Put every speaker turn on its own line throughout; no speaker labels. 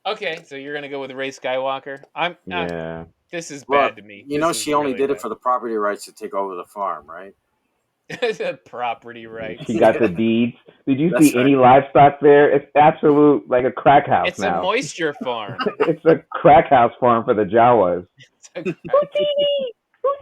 Okay, so you're gonna go with Ray Skywalker.
Yeah.
This is
Look,
bad to me.
you
This
know
is
she only
really
did it
bad.
for the property rights to take over the farm, right?
Property
She
rights.
got the deeds. Did you
That's
see
right.
any livestock there? It's absolute like a crack house
It's a
now.
moisture farm.
It's a crack house farm for the Jawas.
It's a crack-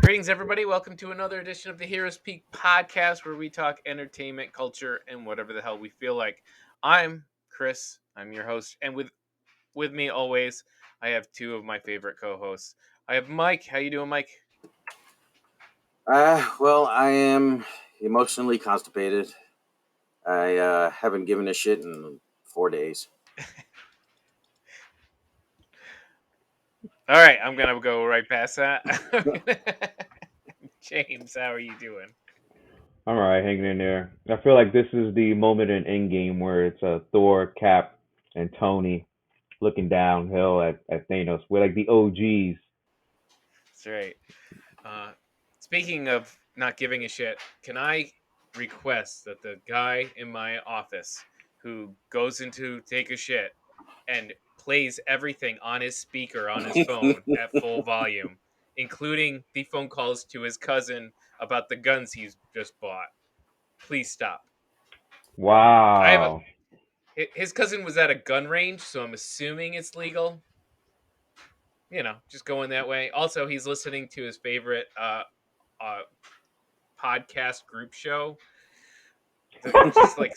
Greetings, everybody. Welcome to another edition of the Heroes Peak podcast, where we talk entertainment, culture, and whatever the hell we feel like. I'm Chris. I'm your host, and with me always, I have two of my favorite co-hosts. I have Mike. How you doing, Mike?
Well, I am emotionally constipated. I haven't given a shit in 4 days.
All right, I'm gonna go right past that. James, how are you doing?
I'm alright, hanging in there. I feel like this is the moment in Endgame where it's Thor, Cap, and Tony looking downhill at Thanos. We're like the OGs.
That's right. Speaking of not giving a shit, can I request that the guy in my office who goes into take a shit and plays everything on his speaker on his phone at full volume, including the phone calls to his cousin about the guns he's just bought? Please stop. I have
Wow.
his cousin was at a gun range, so I'm assuming it's legal. Just going that way. Also, he's listening to his favorite uh, podcast group show, just like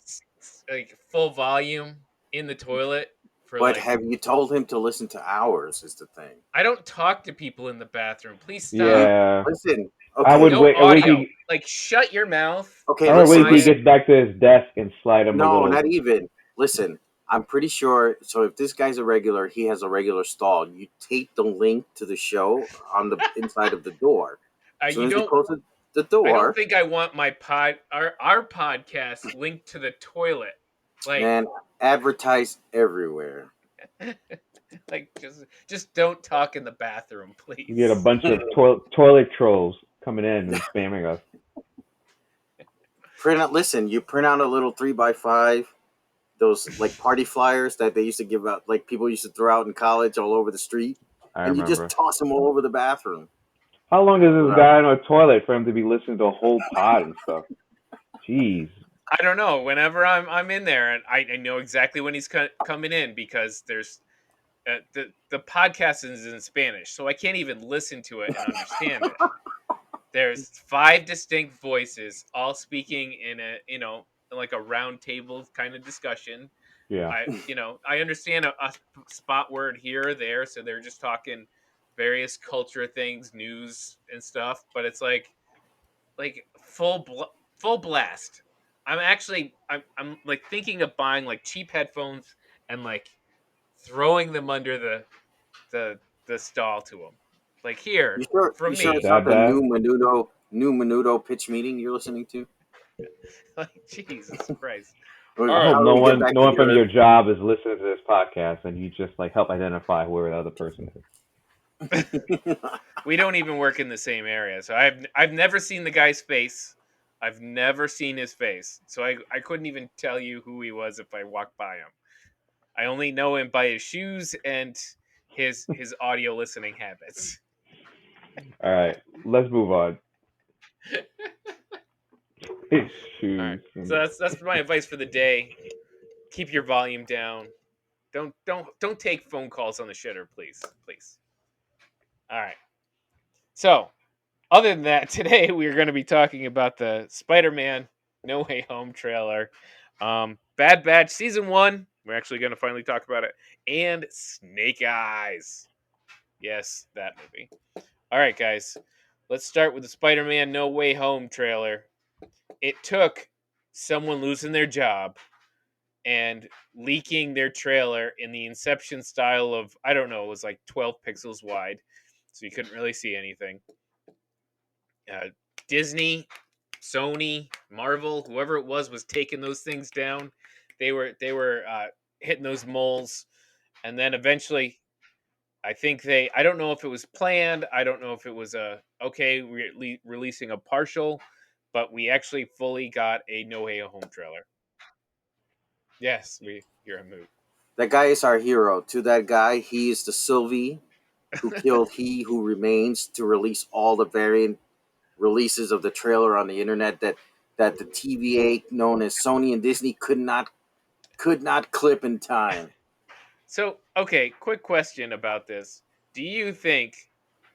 full volume in the toilet for
But
like.
have you told him to listen to ours? Is the thing.
I don't talk to people in the bathroom. Please stop.
Yeah.
Listen.
I
Okay.
would
No
wait
audio.
till
Like, shut your mouth.
Okay.
I would wait till he
Listen.
Quiet.
gets back to his desk and slide him a
No,
little.
not even. Listen. I'm pretty sure. So if this guy's a regular, he has a regular stall. You tape the link to the show on the inside of the door. As soon
You
as he
don't.
closes the
I don't
door,
think I want our podcast linked to the toilet. Like,
man, advertise everywhere.
like just don't talk in the bathroom,
You get a
please.
bunch of toilet trolls coming in and spamming us.
Listen, you print out a little 3x5, those like party flyers that they used to give out, like people used to throw out in college all over the street,
I
and you just
remember.
toss them all over the bathroom.
How long is this
Well,
guy on a toilet for him to be listening to a whole pod and stuff? Jeez.
I don't know. Whenever I'm in there, and I know exactly when he's coming in, because there's the podcast is in Spanish, so I can't even listen to it and understand it. There's 5 distinct voices, all speaking in a like a round table kind of discussion.
Yeah.
I understand a spot word here or there, so they're just talking various culture things, news and stuff. But it's like full blast. I'm like thinking of buying like cheap headphones and like throwing them under the stall to them. Like, here
you sure? You
from
sure
It's
it's
me.
not
that
the
bad?
new Menudo pitch meeting you're listening to?
Like, Jesus Christ.
Or
I
All
hope
how do
no
we get
one
back
no
to
one from
your?
your job is listening to this podcast and you just like help identify whoever the other person is.
We don't even work in the same area, so I've never seen the guy's face. I've never seen his face, so I couldn't even tell you who he was if I walked by him. I only know him by his shoes and his audio listening habits.
All right, let's move on. His
All right,
shoes.
so that's my advice for the day. Keep your volume down. Don't take phone calls on the shitter, please, please. All right. So, other than that, today we're going to be talking about the Spider-Man No Way Home trailer, Bad Batch Season 1. We're actually going to finally talk about it, and Snake Eyes. Yes, that movie. All right, guys. Let's start with the Spider-Man No Way Home trailer. It took someone losing their job and leaking their trailer in the Inception style of, I don't know, it was like 12 pixels wide, so you couldn't really see anything. Disney, Sony, Marvel, whoever it was taking those things down. They were hitting those moles, and then eventually, I think I don't know if it was planned. I don't know if it was we're releasing a partial, but we actually fully got a No Way Home trailer. Yes, you're a moot.
That guy is our hero. To that guy, he is the Sylvie who killed He Who Remains to release all the variant releases of the trailer on the internet that the TVA known as Sony and Disney could not clip in time.
So, okay, quick question about this. Do you think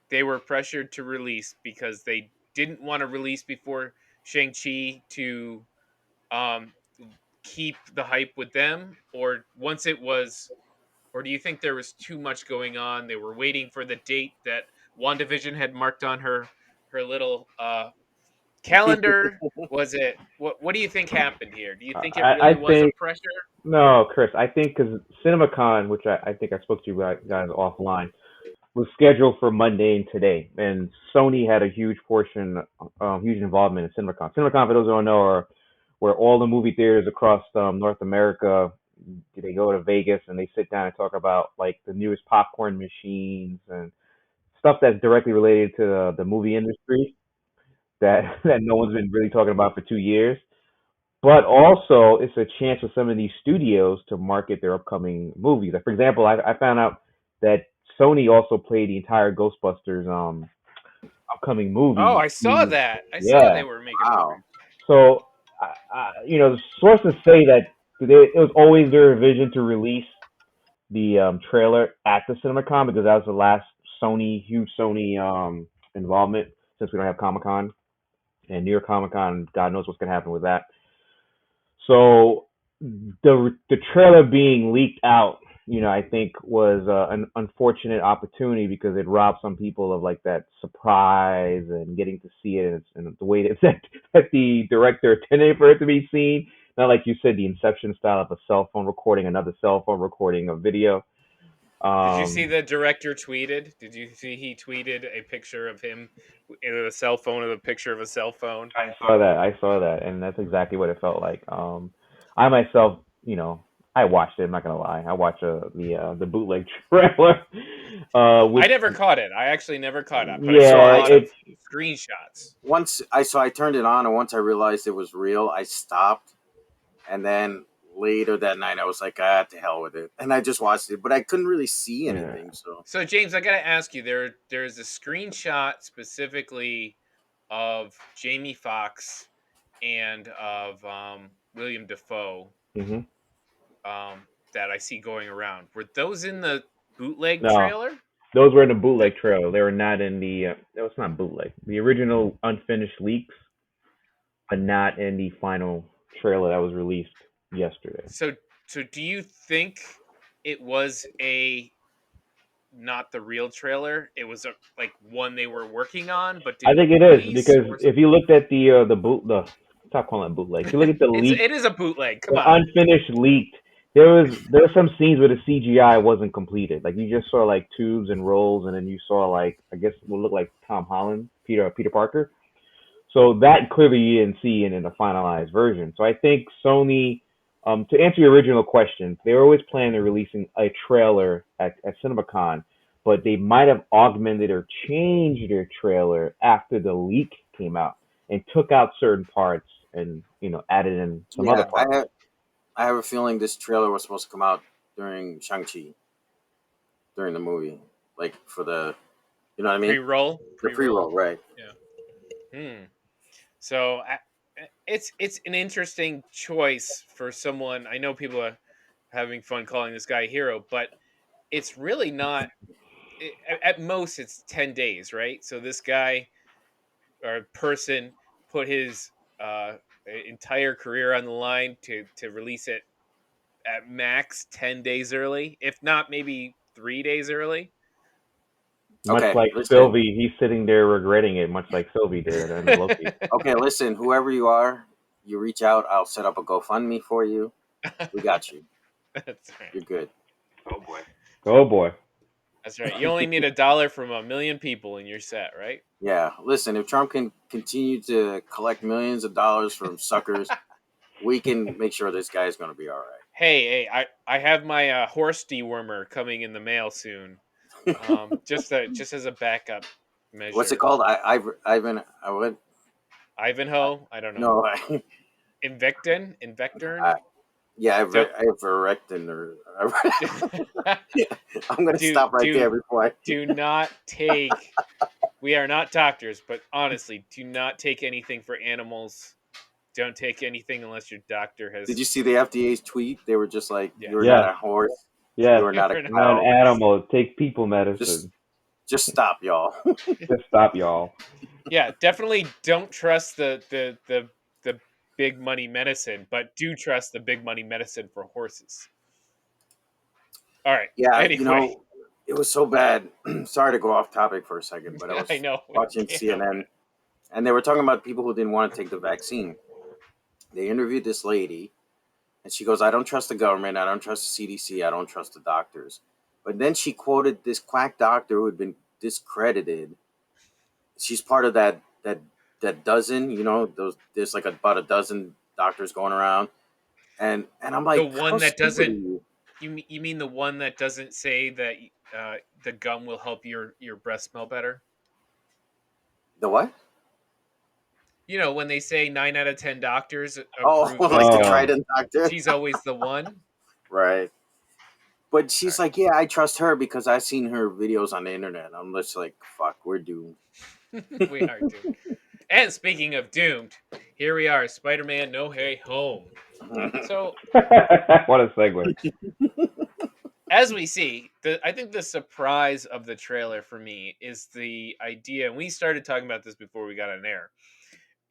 they were pressured to release because they didn't want to release before Shang-Chi to um, keep the hype with them? Or once it was, or do you think there was too much going on? They were waiting for the date that WandaVision had marked on her little calendar. Was it, what do you think happened here? Do you think it
I
really was a
think
pressure?
no, Chris. I think because CinemaCon, which I think I spoke to you guys offline, was scheduled for Monday and today, and Sony had a huge portion, huge involvement in CinemaCon. CinemaCon, for those who don't know, are where all the movie theaters across North America, they go to Vegas and they sit down and talk about like the newest popcorn machines and stuff that's directly related to the movie industry that that no one's been really talking about for 2 years. But also, it's a chance for some of these studios to market their upcoming movies. Like, for example, I found out that Sony also played the entire Ghostbusters upcoming
Oh,
movie.
I saw that. I saw
Yeah.
they were making
Wow.
movies.
So, sources say that it was always their vision to release the trailer at the CinemaCon because that was the last huge Sony involvement since we don't have Comic Con and New York Comic Con. God knows what's gonna happen with that. So the trailer being leaked out, I think was an unfortunate opportunity because it robbed some people of like that surprise and getting to see it and the way that the director intended for it to be seen. Not like you said, the Inception style of a cell phone recording another cell phone recording a video.
Did you see
Um,
the director tweeted? Did you see he tweeted a picture of him in a cell phone of a picture of a cell phone?
I saw that. I saw that, and that's exactly what it felt like. I myself, I watched it. I'm not gonna lie. I watched the bootleg trailer,
I
which
never caught it. I actually never caught it, but I
So
saw a
yeah,
I
lot of
it's
screenshots.
I turned it on, and once I realized it was real, I stopped, and then later that night I was like, ah, to hell with it, and I just watched it, but I couldn't really see
yeah.
anything. So
So James, I gotta ask you, there's a screenshot specifically of Jamie Foxx and of William Defoe
hmm
that I see going around. Were those in the bootleg
No,
trailer?
those were in the
That
bootleg trailer. They were not in the. No, it's not bootleg. The original unfinished leaks, but not in the final trailer that was released yesterday.
so so do you think it was a not the real trailer? It was a like one they were working on but
I
didn't
think it is
release,
because
or
if you looked at the stop calling it bootleg. If you look at the leak,
it is a bootleg. Come
the
on.
unfinished leaked, there were some scenes where the CGI wasn't completed. Like you just saw like tubes and rolls, and then you saw like I guess what looked like Tom Holland, Peter Parker. So that clearly you didn't see in the finalized version. So I think Sony, to answer your original question, they were always planning on releasing a trailer at CinemaCon, but they might have augmented or changed their trailer after the leak came out and took out certain parts and added in some other
yeah,
parts.
I have a feeling this trailer was supposed to come out during Shang-Chi, during the movie, like for the, you know what I mean,
Pre-roll,
the pre-roll,
pre-roll.
right?
Yeah. So it's an interesting choice for someone. I know people are having fun calling this guy a hero, but it's really not. At most, it's 10 days, right? So this guy or person put his entire career on the line to release it at max 10 days early, if not maybe 3 days early.
Much
Okay,
like
listen.
Sylvie, he's sitting there regretting it, much like Sylvie did at the end of Loki.
Okay, listen. Whoever you are, you reach out. I'll set up a GoFundMe for you. We got you.
That's right.
You're good.
Oh boy. Oh boy.
That's right. You only need $1 from 1 million people and you're set, right?
Yeah. Listen, if Trump can continue to collect millions of dollars from suckers, we can make sure this guy is going to be all right.
hey, I have my horse dewormer coming in the mail soon. Just as a backup
What's it
measure.
called? Ivan. I would.
Ivanhoe, I don't know.
No.
Invectern.
I, yeah,
Don't
Ivermectin or. I'm gonna
do
stop right
do
there before I.
do not take. We are not doctors, but honestly, do not take anything for animals. Don't take anything unless your doctor
Did
has.
you see the FDA's tweet? They were just like,
Yeah,
"You're not
Yes,
a horse.
yes.
You're not a
We're not
Not an
cow.
horse.
animal. Take people
Just,
medicine.
just stop, y'all."
Just stop, y'all.
Yeah, definitely don't trust the big money medicine, but do trust the big money medicine for horses. All right.
Yeah,
Anyway,
it was so bad. Sorry to go off topic for a second, but I
I
was
know we
watching
can't help
CNN
it.
and they were talking about people who didn't want to take the vaccine. They interviewed this lady, and she goes, "I don't trust the government. I don't trust the CDC. I don't trust the doctors." But then she quoted this quack doctor who had been discredited. She's part of that dozen, those there's like about a dozen doctors going around, and I'm
The
like, how
one that
stupid are
doesn't
you?
you mean the one that doesn't say that the gum will help your breath smell better?
The what?
You know, when they say 9 out of 10 doctors
Oh,
approve this
like the
gum,
Oh,
Trident doctor,
she's always the one.
right? But
All
she's
right.
like, yeah, I trust her because I've seen her videos on the internet. I'm just like, fuck, we're doomed.
We are doomed. And speaking of doomed, here we are, Spider-Man No Way Home. So
what a segue.
as we see, I think the surprise of the trailer for me is the idea, and we started talking about this before we got on air,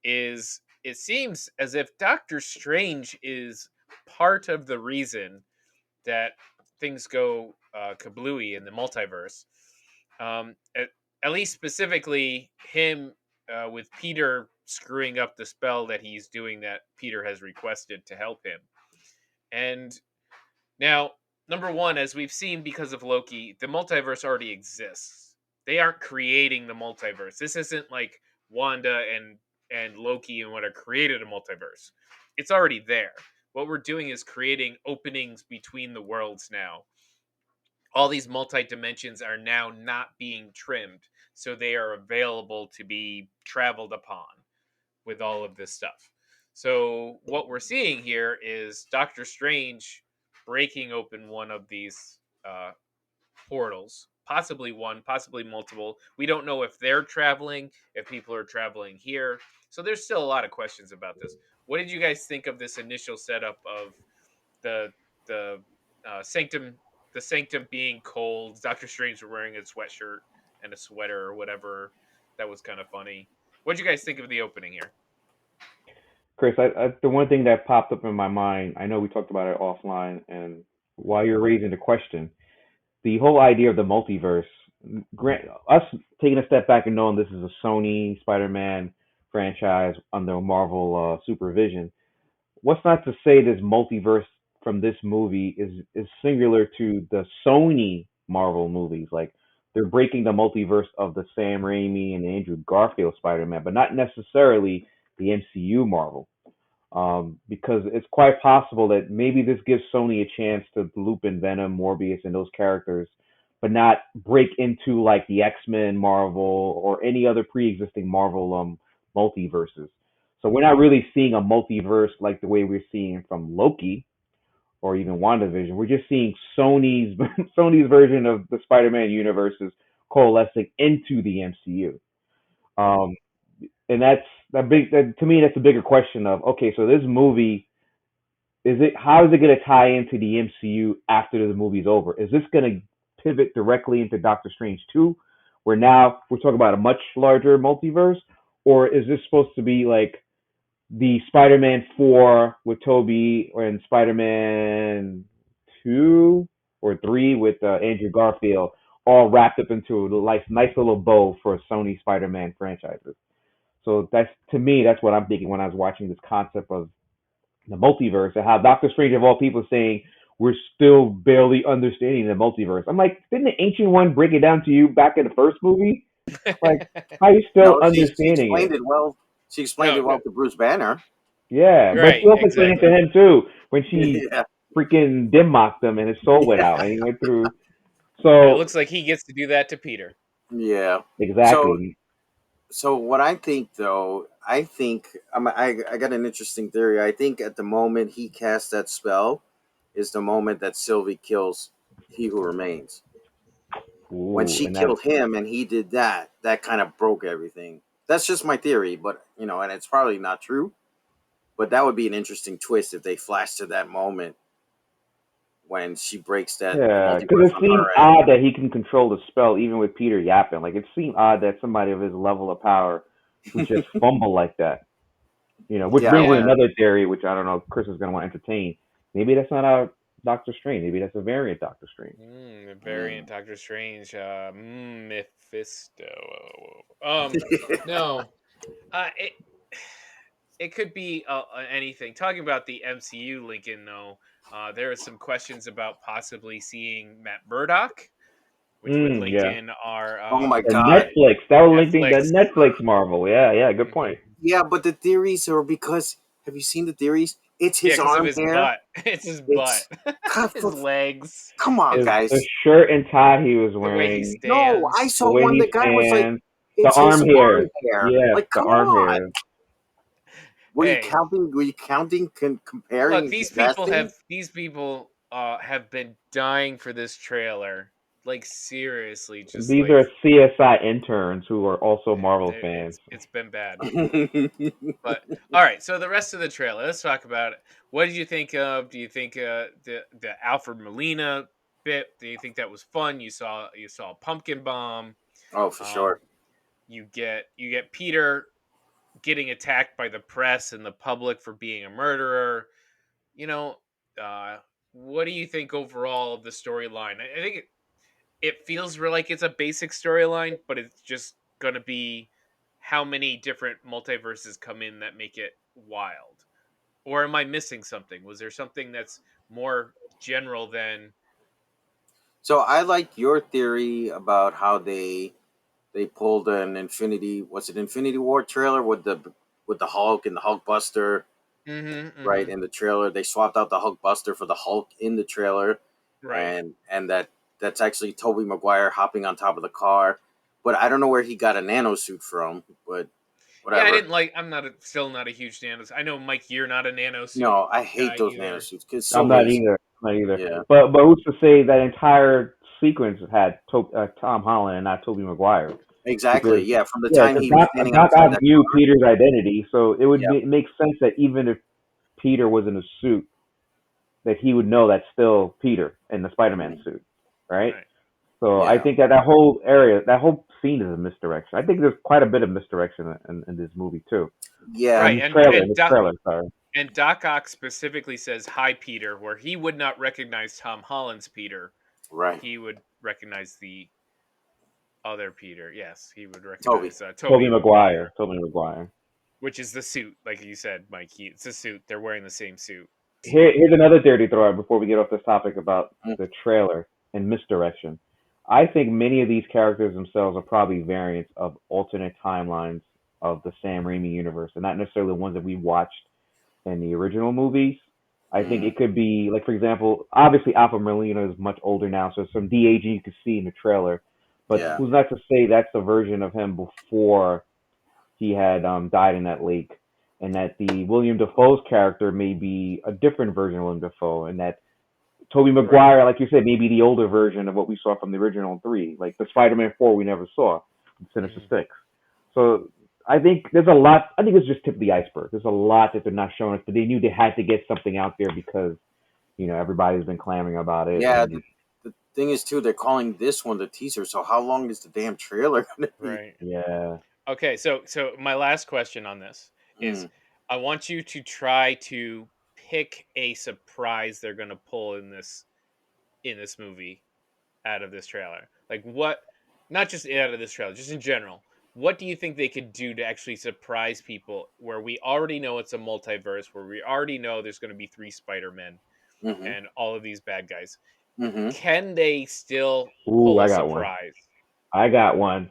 is it seems as if Doctor Strange is part of the reason that things go kablooey in the multiverse. At least specifically him with Peter screwing up the spell that he's doing that Peter has requested to help him. And now, number one, as we've seen because of Loki, the multiverse already exists. They aren't creating the multiverse. This isn't like Wanda and Loki and what are created a multiverse. It's already there. What we're doing is creating openings between the worlds now. All these multi dimensions are now not being trimmed, so they are available to be traveled upon with all of this stuff. So what we're seeing here is Doctor Strange breaking open one of these portals, possibly one, possibly multiple. We don't know if they're traveling, if people are traveling here. So there's still a lot of questions about this. What did you guys think of this initial setup of the the sanctum, the sanctum being cold, Doctor Strange wearing a sweatshirt and a sweater or whatever? That was kind of funny. What did you guys think of the opening here?
Chris, the one thing that popped up in my mind, I know we talked about it offline, and while you're raising the question, the whole idea of the multiverse, grant us taking a step back and knowing this is a Sony Spider-Man franchise under Marvel supervision. What's not to say this multiverse from this movie is singular to the Sony Marvel movies? Like they're breaking the multiverse of the Sam Raimi and Andrew Garfield Spider-Man, but not necessarily the MCU Marvel. Because it's quite possible that maybe this gives Sony a chance to loop in Venom, Morbius, and those characters, but not break into like the X-Men Marvel or any other pre-existing Marvel multiverses. So we're not really seeing a multiverse like the way we're seeing from Loki or even WandaVision. We're just seeing Sony's Sony's version of the Spider-Man universes coalescing into the MCU. Um, and that's to me that's a bigger question of okay, so this movie is it how is it going to tie into the MCU after the movie's over? Is this going to pivot directly into Doctor Strange 2 where now we're talking about a much larger multiverse, or is this supposed to be like the Spider-Man 4 with Toby and Spider-Man 2 or 3 with Andrew Garfield all wrapped up into a nice little bow for Sony Spider-Man franchises? So that's to me, that's what I'm thinking when I was watching this concept of the multiverse and how Doctor Strange of all people is saying we're still barely understanding the multiverse. I'm like, didn't the ancient one break it down to you back in the first movie? Like, how are you still
No, she
understanding
explained
it?
it well. She explained
No,
it
no,
well to Bruce Banner.
Yeah, but she
right,
also explained it
exactly.
to him too when she
Yeah,
freaking dim mocked him and his soul went out and he went through.
And it
So
looks like he gets to do that to Peter.
Yeah. So
exactly.
so what I think though, I think I got an interesting theory. I think at the moment he casts that spell is the moment that Sylvie kills He Who Remains. When
Ooh,
she
and that
killed him and he did that, that kind of broke everything. That's just my theory, but and it's probably not true. But that would be an interesting twist if they flash to that moment when she breaks that
yeah, because
multiverse
it
on
seems
her end.
odd that he can control the spell even with Peter yapping. Like it seemed odd that somebody of his level of power would just fumble like that. Which
Yeah,
brings me
Yeah.
another theory, which I don't know if Chris is going to want to entertain. Maybe that's not our Doctor Strange. Maybe that's a variant Doctor Strange.
The variant
mm.
Doctor Strange. Mephisto. No. It it could be anything. Talking about the MCU, Lincoln, though, there are some questions about possibly seeing Matt Murdock, which would link
Yeah.
in our
Oh my
The
god.
Netflix. That was linking the
Netflix.
Netflix Marvel. Yeah, yeah. Good
Mhm.
point.
Yeah, but the theories are because have you seen the theories? It's
Yeah,
his
because of
arm
his
hair.
butt. It's his butt,
It's God,
his legs,
come on,
his
The
guys.
shirt and tie he was
the way he
wearing,
No, I
stands.
the
saw
way
one.
he
The guy was like,
stands, the
"It's his
arm hair.
arm hair."
Yeah,
Like,
the
come
arm
on.
hair.
Were you
Hey,
counting? Were you counting?
look,
Comparing, contrasting?
these people have been dying for this trailer. Like seriously, just
These
like
are CSI interns who are also Marvel fans.
it's been bad. But all right, so the rest of the trailer, let's talk about it. What did you think of? Do you think the Alfred Molina bit? Do you think that was fun? You saw Pumpkin Bomb.
Oh, for
Um,
sure.
you get Peter getting attacked by the press and the public for being a murderer. You know, uh, what do you think overall of the storyline? I think it feels like it's a basic storyline, but it's just gonna be how many different multiverses come in that make it wild. Or am I missing something? Was there something that's more general than
So I like your theory about how they pulled an Infinity War trailer with the Hulk and the Hulk Buster, right,
mm-hmm.
in the trailer. They swapped out the Hulk Buster for the Hulk in the trailer,
Right.
and that's actually Tobey Maguire hopping on top of the car. But I don't know where he got a nano suit from, but
Yeah, I
whatever.
didn't like I'm not still not a huge nanos. I know Mike, you're not a nano suit
No, I hate
guy
those nano
either.
suits because it's so
I'm not
lazy.
either. I'm not either.
Yeah,
But who's to say that entire sequence had Tom Holland and not Tobey Maguire?
exactly.
Because
Yeah, from the
yeah,
time
because
he was standing
Doc
outside
Ock
that
knew
car.
Peter's identity, so it would
Yeah.
make sense that even if Peter was in a suit, that he would know that's still Peter in the Spider-Man
Mhm.
suit, right?
Right.
So I
Yeah.
think that whole area, that whole scene is a misdirection. I think there's quite a bit of misdirection in this movie too.
Yeah.
Right.
In this trailer, sorry.
And Doc Ock specifically says hi Peter, where he would not recognize Tom Holland's Peter.
Right.
He would recognize the other Peter. Yes, he would
Toby.
recognize
Tobey
Toby Maguire,
Maguire. Tobey Maguire.
which is the suit, like you said, Mike. It's a suit. They're wearing the same suit.
Here's another theory to throw out before we get off this topic about
Mm.
the trailer and misdirection. I think many of these characters themselves are probably variants of alternate timelines of the Sam Raimi universe, and not necessarily the ones that we watched in the original movies. I think
Mhm.
it could be like, for example, obviously Alpha Molina is much older now, so some de-aging you could see in the trailer. But
Yeah.
who's not to say that's the version of him before he had died in that lake, and that the William Defoe's character may be a different version of William Defoe, and that Tobey
Right.
Maguire, like you said, may be the older version of what we saw from the original three, like the Spider-Man 4 we never saw, Sinister
Mhm.
Six. So I think there's a lot. I think it's just tip of the iceberg. There's a lot that they're not showing us, but they knew they had to get something out there because everybody's been clamoring about it,
Yeah.
and
The thing is, too, they're calling this one the teaser. So how long is the damn trailer gonna be?
Right.
yeah,
Okay. So my last question on this is,
Mm.
I want you to try to pick a surprise they're going to pull in this movie out of this trailer? Like what? Not just out of this trailer, just in general. What do you think they could do to actually surprise people? Where we already know it's a multiverse, where we already know there's going to be 3 Spider-Men
Mhm.
and all of these bad guys.
Mhm.
Can they still
ooh,
pull a
I got one.
surprise?
I got one.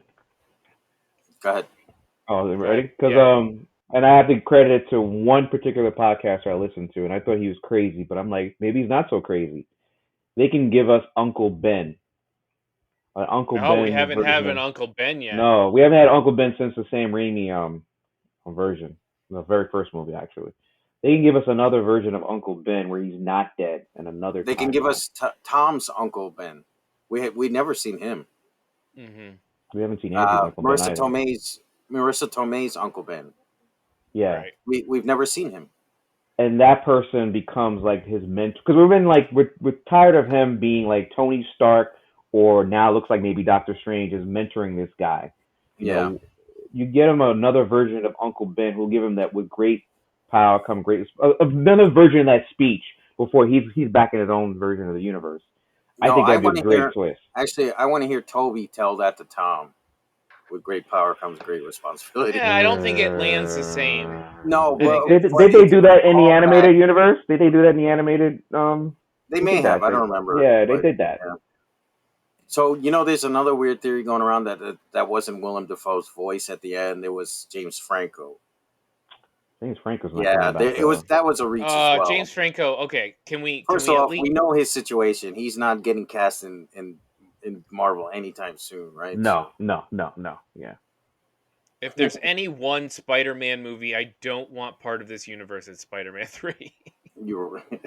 Go ahead.
Oh,
Go ahead.
ready? Because
Yeah.
And I have to credit it to one particular podcaster I listened to, and I thought he was crazy, but I'm like, maybe he's not so crazy. They can give us Uncle Ben, an Uncle
Oh, we
Ben
haven't had an
version.
Uncle Ben yet.
No, we haven't had Uncle Ben since the Sam Raimi version, the very first movie actually. They can give us another version of Uncle Ben where he's not dead in another
They can give
timeline.
us Tom's Uncle Ben. We never seen him.
Mm-hmm.
We haven't seen Andrew's Uncle Ben
Marissa
either.
Tomei's Uncle Ben.
Yeah.
Right.
We've never seen him.
And that person becomes like his mentor because we've been like we're tired of him being like Tony Stark or now it looks like maybe Doctor Strange is mentoring this guy. You
Yeah.
know, you get him another version of Uncle Ben who'll give him that with great power come great another version of that speech before he's back in his own version of the universe. I
No,
think
I
that'd be a
want to
great
hear.
twist.
Actually, I want to hear Toby tell that to Tom. With great power comes great responsibility.
Yeah, I don't think it lands the same.
No,
I think
well,
Did
but
they
it's
do
a
that in the
callback.
animated universe? Did they do that in the animated?
They
They
may
did that,
have. I
think.
don't remember.
Yeah, they
but,
did that.
yeah. So there's another weird theory going around that wasn't Willem Dafoe's voice at the end. It was James Franco.
James Franco's not
Yeah,
coming back.
it was that was a reach as well.
James Franco. Okay, can we?
First
can we
off,
at least...
we know his situation. He's not getting cast in Marvel anytime soon, right?
No. Yeah.
If there's any one Spider-Man movie I don't want part of this universe, it's Spider-Man 3.
You were right.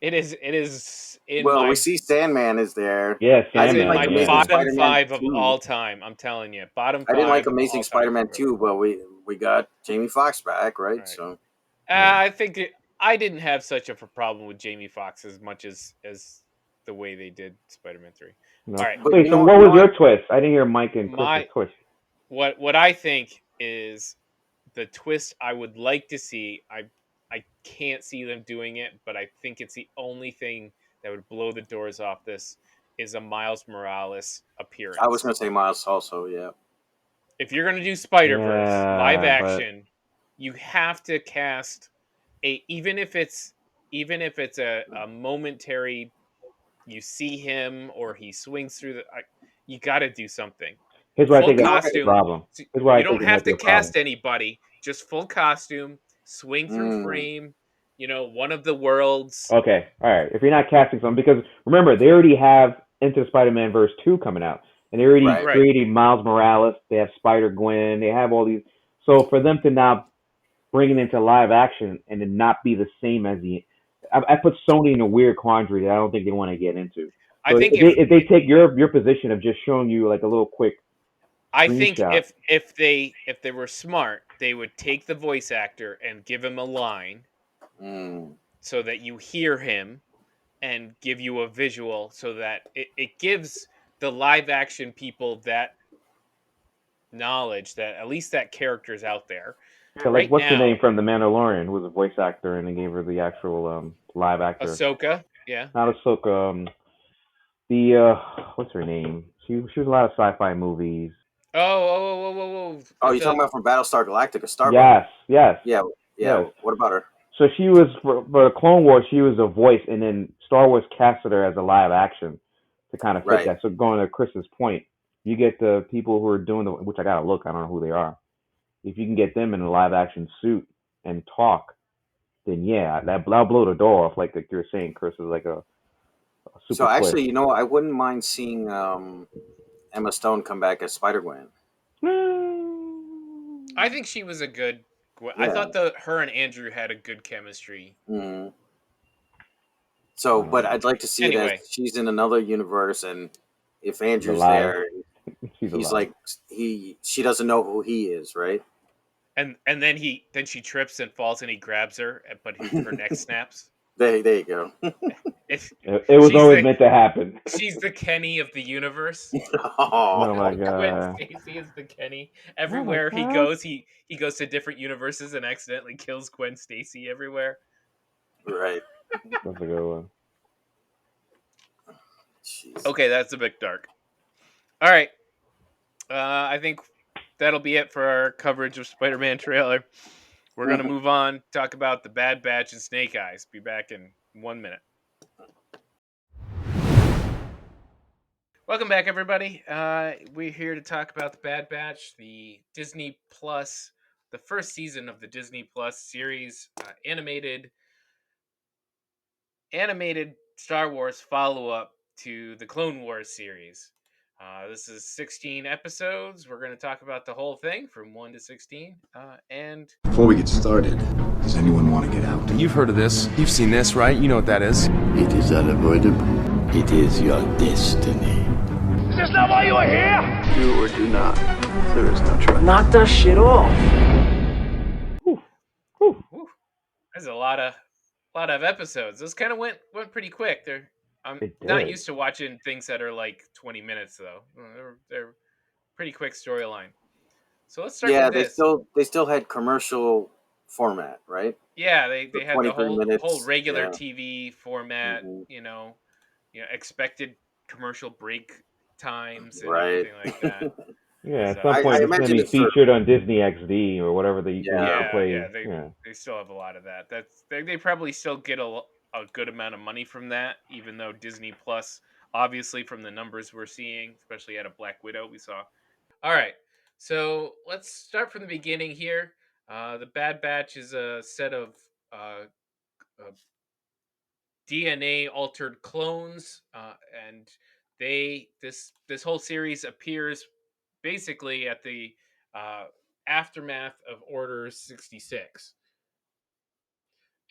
It is in
Well,
my
we see Sandman is there.
Yeah,
I
it's
didn't
in
like
my
Amazing
bottom
Spider-Man
5 of
2.
all time. I'm telling you, bottom
I
5.
didn't like
of
Amazing
all-time
Spider-Man
favorite.
2, but we got Jamie Foxx back, right? So
I think I didn't have such a problem with Jamie Foxx as much as the way they did Spider-Man 3.
No.
All right.
But
Wait, so what was your twist? I didn't hear Mike and Chris's twist.
What I think is the twist I would like to see. I can't see them doing it, but I think it's the only thing that would blow the doors off this is a Miles Morales appearance.
I was going to say Miles also, yeah.
If you're going to do Spider-Verse live
Yeah,
action, you have to cast even if it's a momentary, you see him or he swings through you got to do something.
Here's what I
Full
think is the
costume.
problem.
You don't have to cast anybody. Just full costume, swing through frame. One of the worlds.
Okay, all right. If you're not casting someone, because remember they already have Into the Spider-Man Verse 2 coming out, and they already created Miles Morales. They have Spider-Gwen. They have all these. So for them to now bring it into live action and to not be the same as I put Sony in a weird quandary that I don't think they want to get into. So I think if they take your position of just showing you like a little quick.
I think if they were smart, they would take the voice actor and give him a line so that you hear him and give you a visual so that it gives the live action people that knowledge that at least that character's out there.
So like what's the name from The Mandalorian, who was a voice actor and they gave her the actual live actor.
Ahsoka, yeah.
Not Ahsoka, what's her name? She was in a lot of sci-fi movies.
Oh,
you're talking about from Battlestar Galactica, Star
Wars. Yes.
Yeah. What about her?
So she was for the Clone Wars. She was a voice, and then Star Wars casted her as a live action to kind of fit that. So going to Chris's point, you get the people who are doing which I gotta look. I don't know who they are. If you can get them in a live action suit and talk, then yeah, that'll blow the door off. Like you're saying, Chris, is like a super.
So actually, I wouldn't mind seeing Emma Stone come back as Spider-Gwen.
I think she was a good. Yeah. I thought her and Andrew had a good chemistry.
Mm-hmm. So, but I'd like to see it as she's in another universe, and if Andrew's there, he's like she doesn't know who he is, right?
And then she trips and falls, and he grabs her, but her neck snaps.
There you go.
It was always meant to happen.
She's the Kenny of the universe.
Oh my god!
Gwen Stacy is the Kenny. Everywhere he goes, he goes to different universes and accidentally kills Gwen Stacy everywhere.
Right.
That's a good one.
Jeez.
Okay, that's a bit dark. All right. I think that'll be it for our coverage of Spider-Man trailer. We're going to move on, talk about The Bad Batch and Snake Eyes. Be back in 1 minute. Welcome back, everybody. We're here to talk about The Bad Batch, the Disney Plus the first season of the Disney Plus series, animated Star Wars follow up to the Clone Wars series. This is 16 episodes. We're going to talk about the whole thing from 1 to 16. And
Before we get started, does anyone want to get out?
You've heard of this. You've seen this, right? You know what that is.
It is unavoidable. It is your destiny.
Is this not why you are here?
Do or do not. There is no try.
Knock that shit off.
whew, there's a lot of episodes. Those kind of went pretty quick. I'm
It
not
did.
used to watching things that are like 20 minutes though. They're pretty quick storyline. So let's start
Yeah,
with this.
they still had commercial format, right?
Yeah, they
For
had the
23
whole
minutes,
regular
yeah.
TV format,
Mhm.
expected commercial break times and
Right.
everything like that.
Yeah, at
So-
some
I
point it's
imagine
gonna be
it's for-
featured on Disney XD or whatever they
Yeah.
play.
Yeah,
Yeah.
they still have a lot of that. They probably still get a good amount of money from that, even though Disney Plus, obviously from the numbers we're seeing, especially out of Black Widow, we saw. All right, so let's start from the beginning here. The Bad Batch is a set of DNA altered clones, and this whole series appears basically at the aftermath of Order 66.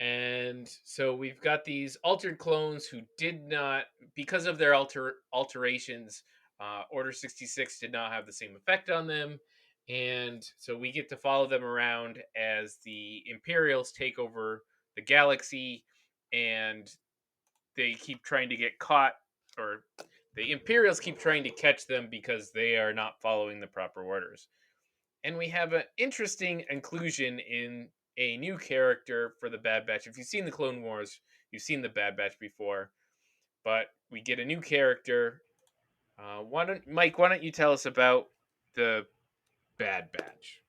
And so we've got these altered clones who did not, because of their alterations, Order 66 did not have the same effect on them. And so we get to follow them around as the Imperials take over the galaxy, and they keep trying to get caught, or the Imperials keep trying to catch them because they are not following the proper orders. And we have an interesting inclusion in a new character for the Bad Batch. If you've seen the Clone Wars, you've seen the Bad Batch before, but we get a new character. Why don't you tell us about the Bad Batch?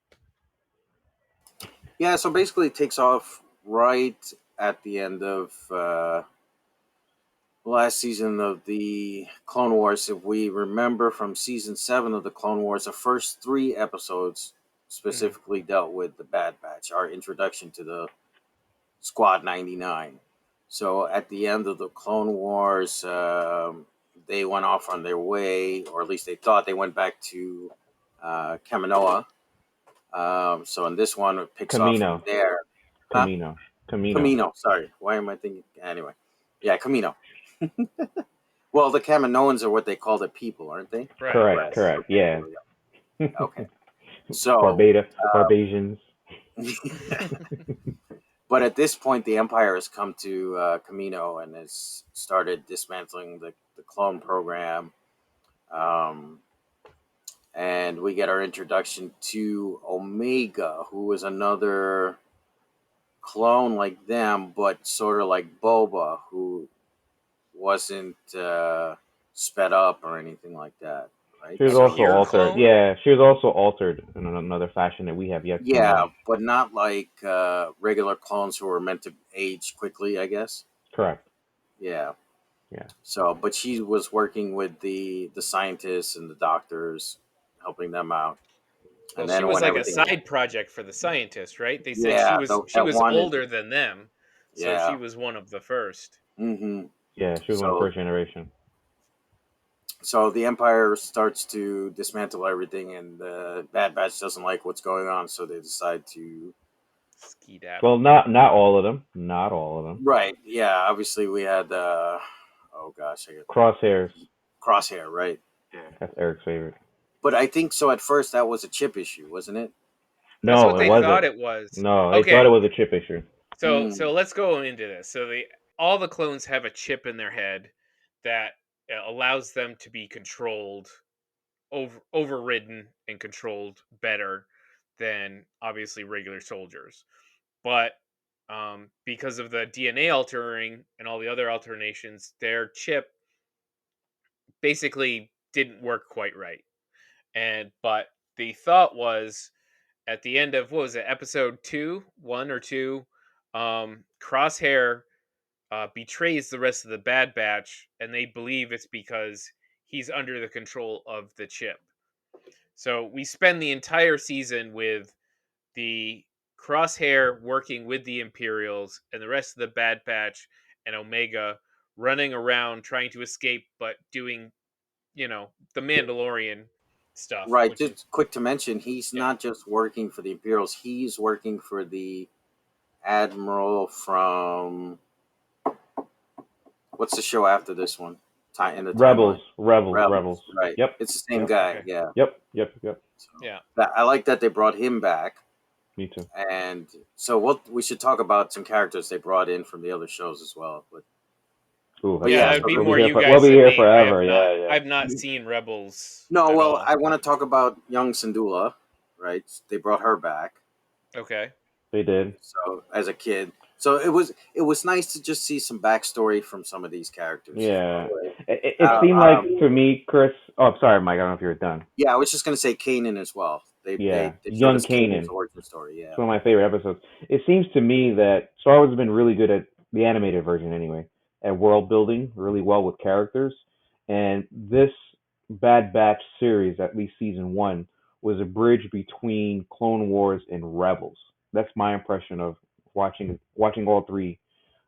Yeah, so basically it takes off right at the end of last season of the Clone Wars. If we remember from season 7 of the Clone Wars, the first 3 episodes specifically dealt with the Bad Batch, our introduction to the Squad 99. So at the end of the Clone Wars, they went off on their way, or at least they thought they went back to Kaminoa. So in this one, it picks off
Kamino.
from there.
Camino.
Sorry, why am I thinking? Anyway, yeah, Kamino. Well, the Kaminoans are what they call the people, aren't they?
Right.
Correct. Yeah.
Okay. So,
Barbadians.
but at this point, the Empire has come to Kamino and has started dismantling the clone program. And we get our introduction to Omega, who was another clone like them, but sort of like Boba, who wasn't sped up or anything like that. Right?
She was
So
also
you're a
altered.
clone?
Yeah, she was also altered in another fashion that we have yet to
Yeah,
know.
but not like regular clones who were meant to age quickly, I guess.
Correct.
Yeah.
Yeah.
So, but she was working with the scientists and the doctors, helping them out.
Well, she was like a side project for the scientists, right? They said
Yeah,
she was older than them, so
Yeah.
she was one of the first.
Mm-hmm.
Yeah, she was one of the first generation.
So the Empire starts to dismantle everything, and the Bad Batch doesn't like what's going on, so they decide to.
Skedaddle.
Well, not all of them. Not all of them.
Right. Yeah. Obviously, we had. Oh gosh, I got
Crosshairs.
Crosshair, right?
That's Eric's favorite.
But I think so. At first, that was a chip issue, wasn't it?
That's
No,
what
it
they
wasn't.
thought it was.
No, they
Okay.
thought it was a chip issue.
So let's go into this. So all the clones have a chip in their head that allows them to be controlled, overridden, and controlled better than obviously regular soldiers. But because of the DNA altering and all the other alterations, their chip basically didn't work quite right. But the thought was at the end of, what was it, episode 1 or 2, Crosshair betrays the rest of the Bad Batch, and they believe it's because he's under the control of the chip. So we spend the entire season with the Crosshair working with the Imperials and the rest of the Bad Batch and Omega running around trying to escape, but doing, the Mandalorian stuff.
Right.
Which is,
Just quick to mention, he's
Yeah.
not just working for the Imperials. He's working for the Admiral from what's the show after this one? In the
Rebels,
timeline.
Rebels.
Right.
Yep.
It's the same
Yep.
guy.
Okay.
Yeah.
Yep.
So
Yeah.
I like that they brought him back.
Me too.
And so we should talk about some characters they brought in from the other shows as well. But
Ooh,
But
Yeah,
yeah,
that would be
we'll be
more
here
you
for-
guys.
we'll be
than
here
me.
forever.
I have
Yeah.
not seen Rebels.
no,
at
well,
all.
I want to talk about young Syndulla, right? They brought her back.
Okay.
They did.
So as a kid, so it was nice to just see some backstory from some of these characters.
Yeah.
Right?
It seemed like to me, Chris. Oh, sorry, Mike. I don't know if you were done.
Yeah, I was just gonna say Kanan as well. They showed
Young
us Kanan's
Kanan.
origin story. Yeah,
It's one of my favorite episodes. It seems to me that Star Wars has been really good at the animated version, anyway, at world building really well with characters. And this Bad Batch series, at least season one, was a bridge between Clone Wars and Rebels. That's my impression of watching all three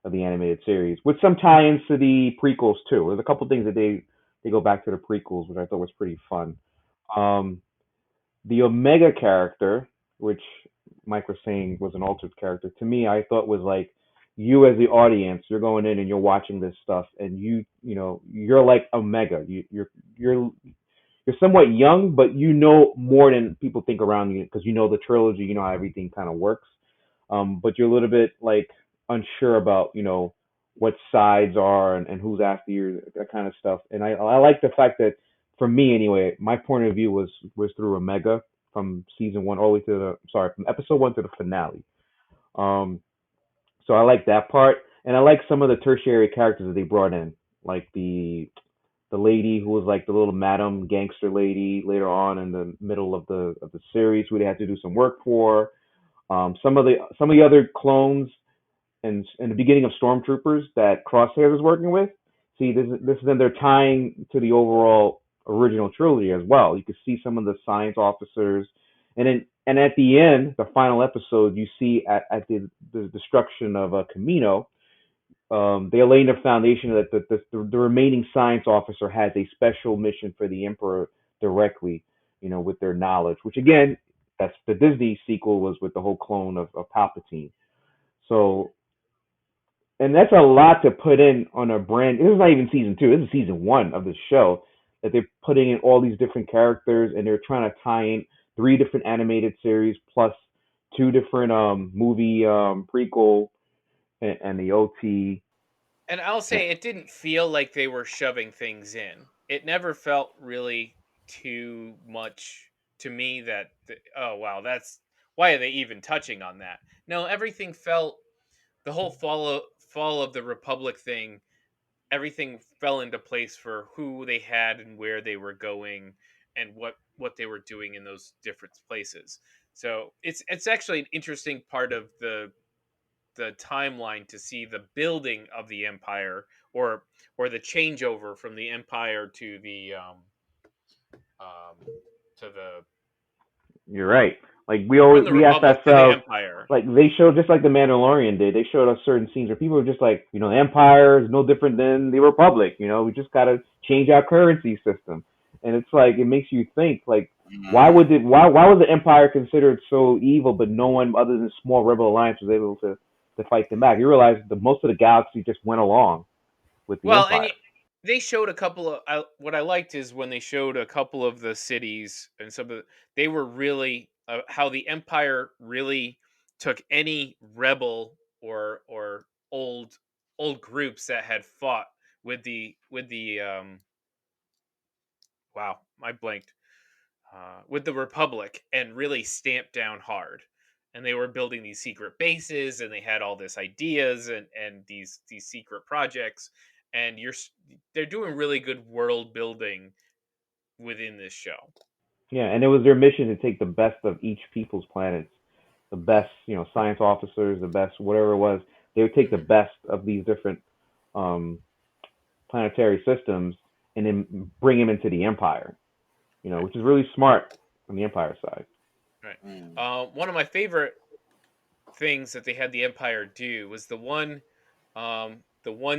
of the animated series, with some tie-ins to the prequels too. There's a couple things that they go back to the prequels, which I thought was pretty fun. Um, the Omega character, which Mike was saying was an altered character, to me, I thought was like you as the audience, you're going in and you're watching this stuff, and you're like Omega. You're somewhat young, but you know more than people think around you because you know the trilogy, you know how everything kind of works. But you're a little bit like unsure about what sides are and who's after you, that kind of stuff. And I like the fact that for me anyway, my point of view was through Omega from season one all the way to from episode one to the finale. So I like that part, and I like some of the tertiary characters that they brought in, like the lady who was like the little madam gangster lady later on in the middle of the series who they had to do some work for. Some of the other clones and in the beginning of Stormtroopers that Crosshair was working with. See, this then they're tying to the overall original trilogy as well. You can see some of the science officers, and at the end, the final episode, you see at the destruction of Camino, they are laying the foundation that the remaining science officer has a special mission for the Emperor directly, with their knowledge. Which again, that's the Disney sequel was with the whole clone of Palpatine. So, and that's a lot to put in on a brand. This is not even season two. This is season one of the show that they're putting in all these different characters, and they're trying to tie in 3 different animated series plus 2 different movie prequel and the OT.
And I'll say it didn't feel like they were shoving things in. It never felt really too much to me that, oh, wow, why are they even touching on that? No, everything felt, the whole fall of the Republic thing, everything fell into place for who they had and where they were going and what they were doing in those different places. So it's actually an interesting part of the timeline to see the building of the empire or the changeover from the empire to the to the
You're right. Like
from the
we asked
Republic to the
ourselves,
empire.
like they showed just like the Mandalorian did. They showed us certain scenes where people were just like, the Empire is no different than the Republic. We just gotta change our currency system, and it's like it makes you think like, why was the Empire considered so evil, but no one other than small rebel alliance was able to fight them back? You realize that most of the galaxy just went along with the Empire.
And they showed a couple of what I liked is when they showed a couple of the cities and they were really how the empire really took any rebel or old groups that had fought with the wow, I blanked, with the Republic and really stamped down hard. And they were building these secret bases, and they had all this ideas and these secret projects. And they're doing really good world building within this show.
Yeah, and it was their mission to take the best of each people's planets, the best, science officers, the best whatever it was. They would take the best of these different um, planetary systems and then bring them into the Empire, which is really smart on the Empire side.
One of my favorite things that they had the Empire do was the one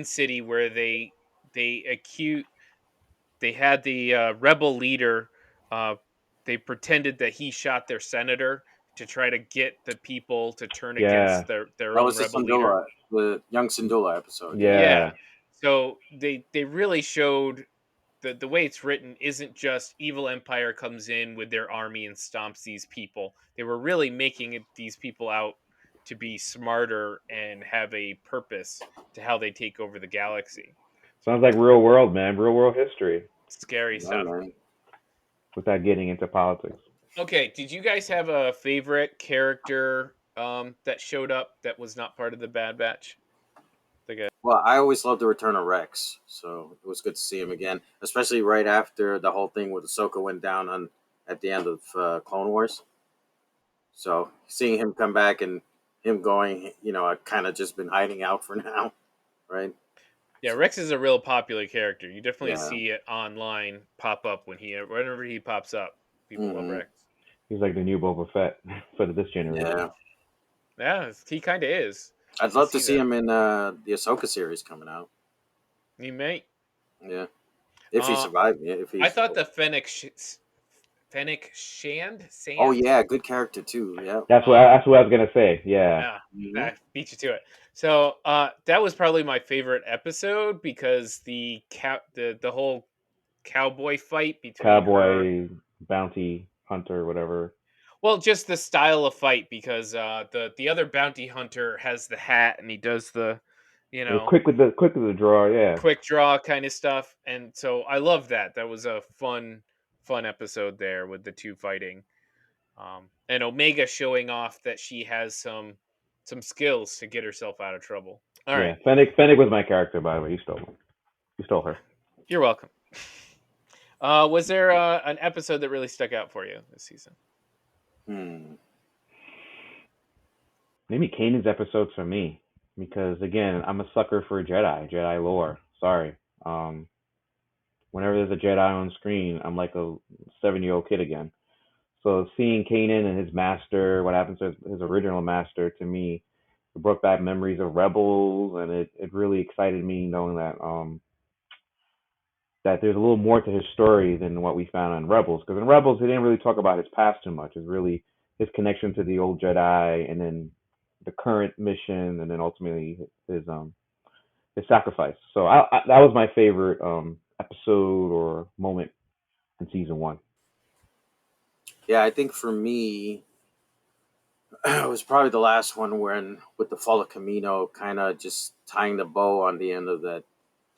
city where they had the rebel leader. Uh, they pretended that he shot their senator to try to get the people to turn
Yeah,
against their
That
own
was the
rebel leader.
Syndulla, the young Syndulla episode. Yeah.
Yeah.
yeah,
So they really showed the way it's written isn't just evil empire comes in with their army and stomps these people. They were really making these people out to be smarter and have a purpose to how they take over the galaxy.
sounds like real world, man, real world history,
Scary
Yeah,
stuff.
man.
without getting into politics.
Okay, did you guys have a favorite character that showed up that was not part of the Bad Batch?
Well, I always loved the return of Rex, so it was good to see him again, especially right after the whole thing with Ahsoka went down on at the end of Clone Wars. So seeing him come back and him going, I kind of just been hiding out for now, right?
Yeah, Rex is a real popular character. You definitely
Yeah.
see it online pop up whenever he pops up. People love
Mhm.
Rex.
He's like the new Boba Fett for this generation.
Yeah,
Yeah, he kind of is.
I'd
I
love to see
that.
him in the Ahsoka series coming out.
He may.
Yeah, if he
Uh,
survived. Yeah, if
I
he's.
thought the Fennec Shand
Oh
Sand.
yeah, good character too. Yeah.
That's what I was gonna say. Yeah,
Yeah,
Mhm.
I beat you to it. So that was probably my favorite episode because the whole cowboy fight between her.
cowboy, bounty hunter, whatever.
Well, just the style of fight because the other bounty hunter has the hat and he does the, you
It was
know,
quick with the draw. Yeah,
quick draw kind of stuff, and so I love that. That was a fun episode there with the two fighting, and Omega showing off that she has some skills to get herself out of trouble. All right,
yeah. Fennec was my character, by the way. You stole her.
you're welcome. Was there an episode that really stuck out for you this season?
Hmm.
Maybe Kanan's episodes for me, because again, I'm a sucker for Jedi lore. Sorry. Um, Whenever there's a Jedi on screen, I'm like a 7-year-old kid again. So seeing Kanan and his master, what happens to his original master, to me, it brought back memories of Rebels, and it really excited me knowing that there's a little more to his story than what we found on Rebels. Because in Rebels, he didn't really talk about his past too much. It's really his connection to the old Jedi, and then the current mission, and then ultimately his sacrifice. So that was my favorite episode or moment in season one.
Yeah, I think for me, it was probably the last one when with the fall of Camino, kind of just tying the bow on the end of that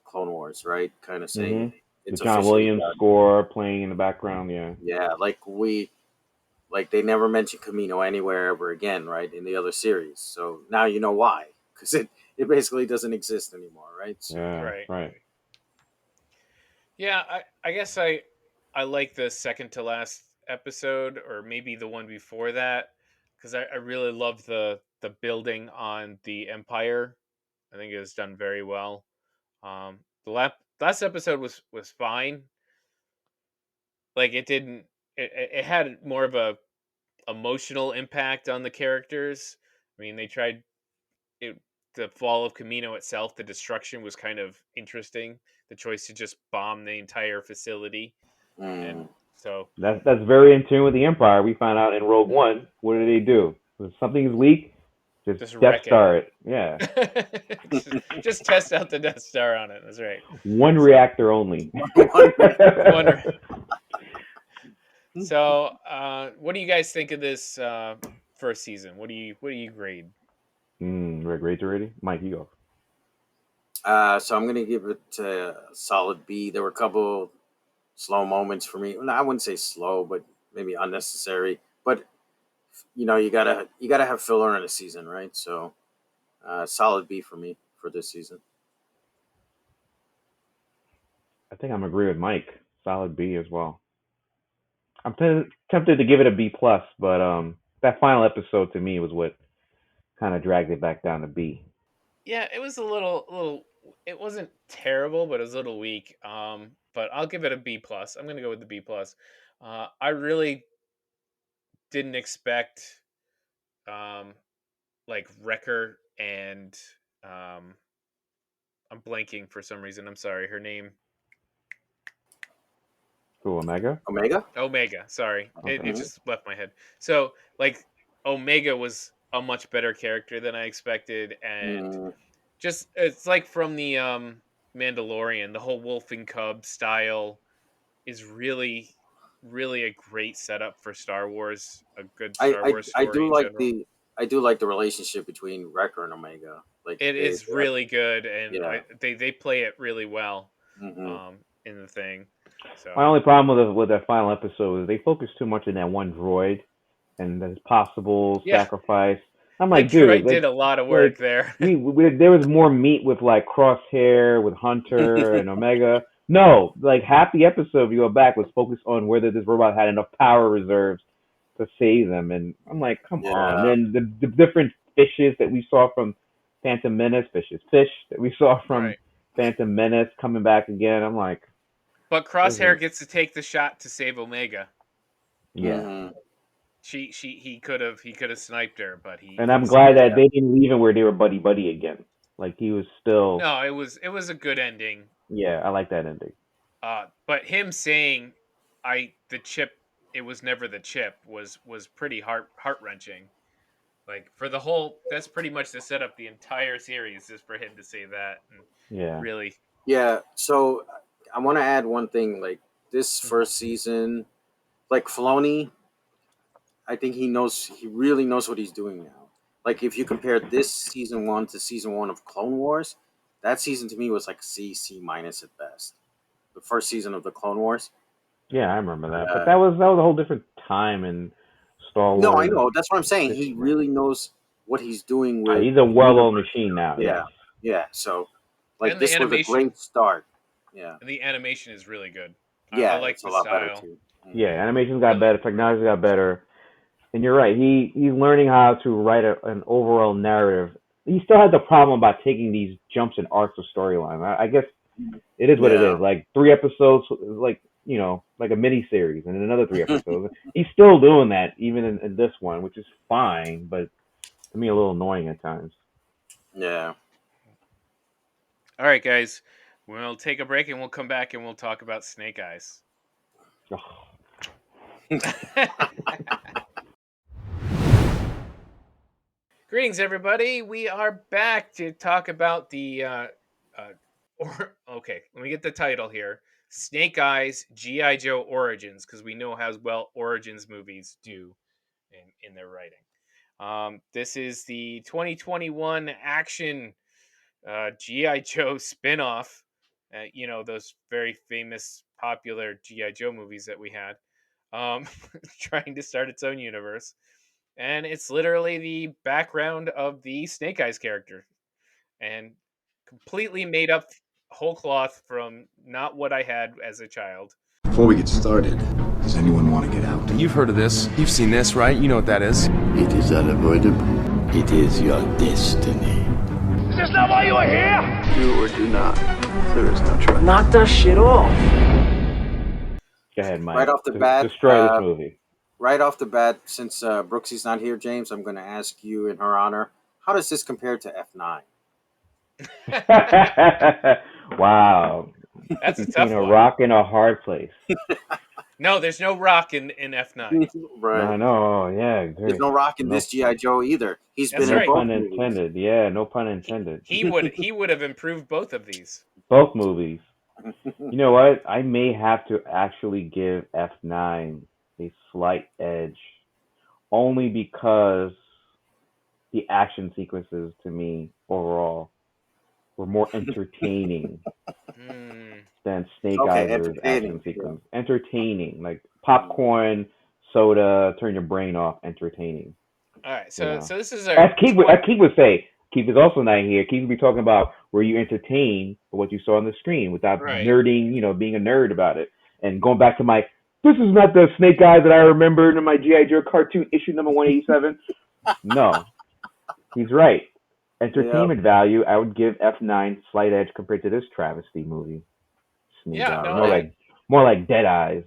Clone Wars, right? Kind of
hmm
saying
The
it's
John
officially
Williams
done.
score playing in the background. Yeah,
Yeah, like they never mentioned Camino anywhere ever again, right? In the other series, so now you know why, because it basically doesn't exist anymore, right? So
yeah,
Right.
right.
Yeah, I guess I like the second to last episode, or maybe the one before that, because I really love the building on the Empire. I think it was done very well. The last episode was fine. Like it didn't it had more of a emotional impact on the characters. I mean, they tried it. The fall of Camino itself, the destruction was kind of interesting. The choice to just bomb the entire facility, and
mm,
so
That's very in tune with the Empire. We found out in Rogue One. What do? If something's weak, just
just
Death
wreck
Star it. Yeah,
it. just test out the Death Star on it. That's right.
one
So
reactor only.
one. So, what do you guys think of this first season? What do you grade?
We're great already. Mike, you go.
so I'm gonna give it a solid B. There were a couple slow moments for me. No, I wouldn't say slow, but maybe unnecessary. But you gotta have filler in a season, right? So solid B for me for this season.
I think I'm agree with Mike. Solid B as well. I'm tempted to give it a B plus, but that final episode to me was what kind of dragged it back down to B.
Yeah, it was a little. It wasn't terrible, but it was a little weak. But I'll give it a B plus. I'm gonna go with the B plus. I really didn't expect like Wrecker and I'm blanking for some reason. I'm sorry. Her name
Cool, Omega.
Omega. Sorry, it
Okay.
just left my head. So like Omega was a much better character than I expected, and just it's like from the Mandalorian, the whole wolf and cub style is really really a great setup for Star Wars, a good Star Wars
I
story
do
in
like
general.
the relationship between Wrecker and Omega. Like
It is really good, and
yeah.
they play it really well
Hmm.
in the thing. So
My only problem with that final episode is they focused too much on that one droid and his possible
yeah,
sacrifice. I'm
that
like, dude,
droid did a lot of work
like
there.
we there was more meat with like Crosshair, with Hunter and Omega. No, like half the episode, if you go back, was focused on whether this robot had enough power reserves to save them, and I'm like, come on.
Yeah.
And then the different fishes that we saw from Phantom Menace, fish that we saw from
Right.
Phantom Menace coming back again. I'm like,
But
this
Crosshair
is
gets to take the shot to save Omega.
yeah.
Hmm.
He could have sniped her, but
And
he
I'm glad
saved her.
that they didn't leave him where they were buddy buddy again. Like he was still,
No, it was a good ending.
yeah, I like that ending.
But him saying the chip, it was never the chip, was pretty heart wrenching. Like for the whole, that's pretty much to set up the entire series, is for him to say that, and
Yeah.
really.
Yeah. So I want to add one thing. Like this first season, like Filoni, I think he really knows what he's doing now. Like if you compare this season 1 to season 1 of Clone Wars, that season to me was like C minus at best. The first season of the Clone Wars.
Yeah, I remember that. But
Uh,
that was a whole different time in Star
no, I
Wars.
know. That's what I'm saying. He
history.
really knows what he's doing with
He's a
the
well-oiled
universe.
machine now.
Yeah.
Yes.
Yeah. So like
And the
this was a
animation,
great start. Yeah.
and the animation is really good.
Yeah,
I like
it's a
the
lot better
style.
too.
Yeah, animation's got
Really?
better, technology got better, and you're right. He's learning how to write an overall narrative. He still has the problem about taking these jumps and arcs of storyline. I guess it is what it
Yeah.
is. Like 3 episodes, like like a mini series, and then another 3 episodes. He's still doing that even in this one, which is fine, but to me a little annoying at times.
Yeah.
All right, guys, we'll take a break and we'll come back and we'll talk about Snake Eyes. Greetings, everybody. We are back to talk about the okay, let me get the title here. Snake Eyes G.I. Joe Origins, because we know how well Origins movies do in their writing. This is the 2021 action G.I. Joe spin-off. Those very famous, popular G.I. Joe movies that we had. Trying to start its own universe. And it's literally the background of the Snake Eyes character. And completely made up whole cloth from not what I had as a child.
Before we get started, does anyone want to get out?
You've heard of this. You've seen this, right? You know what that is.
It is unavoidable. It is your destiny.
Is this not why you are here?
Do or do not. There is no choice.
Knock that shit off.
Go ahead, Mike.
Right off the bat,
destroy this movie.
Right off the bat, since Brooksy's not here, James, I'm going to ask you in her honor, how does this compare to F9?
Wow.
That's a
Between
tough
a
one.
rock and a hard place.
No, there's no rock in F9.
Right.
I know. Yeah.
There's no rock in this G.I. Joe either. He's
That's
been in
right.
both
pun
movies.
intended. Yeah, no pun intended.
He would have improved both of these.
Both movies. You know what? I may have to actually give F9 a slight edge, only because the action sequences to me overall were more entertaining than Snake Eyes' action sequence.
Yeah.
Entertaining, like popcorn, soda, turn your brain off. Entertaining.
All right, so this is
As Keith would say. Keith is also not here. Keith would be talking about where you entertain for what you saw on the screen without nerding, being a nerd about it. And going back to this is not the Snake Eyes that I remembered in my G.I. Joe cartoon issue number 187. No, he's right. Entertainment value, I would give F9 slight edge compared to this travesty movie. Snake Eyes. More like Dead Eyes.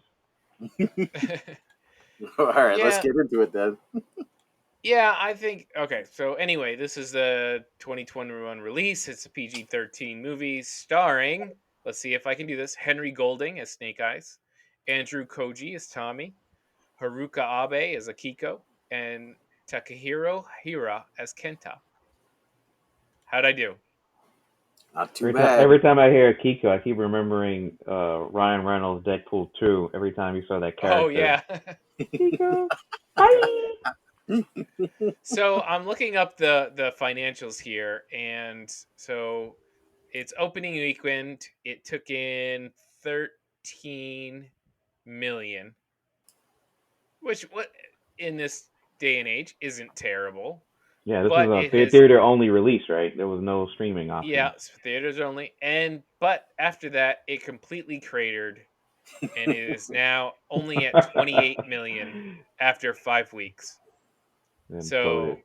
All right, let's
Yeah.
get into it then.
Yeah, I think okay. So anyway, this is the 2021 release. It's a PG-13 movie starring. Let's see if I can do this. Henry Golding as Snake Eyes, Andrew Koji as Tommy, Haruka Abe as Akiko, and Takahiro Hira as Kenta. How'd I do?
Not too
Every time,
bad.
every time I hear Kiko, I keep remembering Ryan Reynolds' Deadpool 2. Every time he saw that
Oh
character.
yeah.
Kiko, hi.
So I'm looking up the financials here, and so its opening weekend it took in 13 million, which what in this day and age isn't terrible,
Yeah, this is
but
a
it has
theater only release, right? There was no streaming
yeah
option.
it's theaters only, and but after that it completely cratered, and it is now only at 28 million after 5 weeks.
Then
So
floated.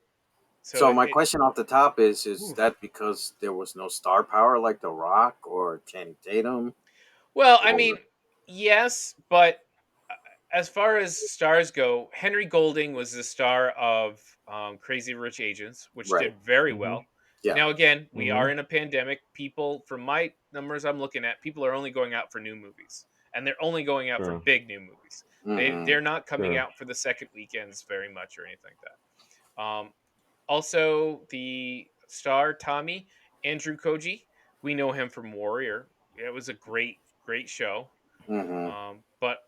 so
So
it,
my
it
question off the top is
oof.
that because there was no star power like The Rock or Channing Tatum?
Well, I
Or
mean, yes, but as far as stars go, Henry Golding was the star of Crazy Rich Asians, which
right?
did very
Mhm.
well.
Yeah.
Now, again, we are
Mhm.
in a pandemic. People, from my numbers I'm looking at, people are only going out for new movies, and they're only going out for
True.
big new movies.
Hmm.
They're not coming
True.
out for the second weekends very much or anything like that. Also, the star Tommy Andrew Koji, we know him from Warrior. It was a great show.
Hmm.
But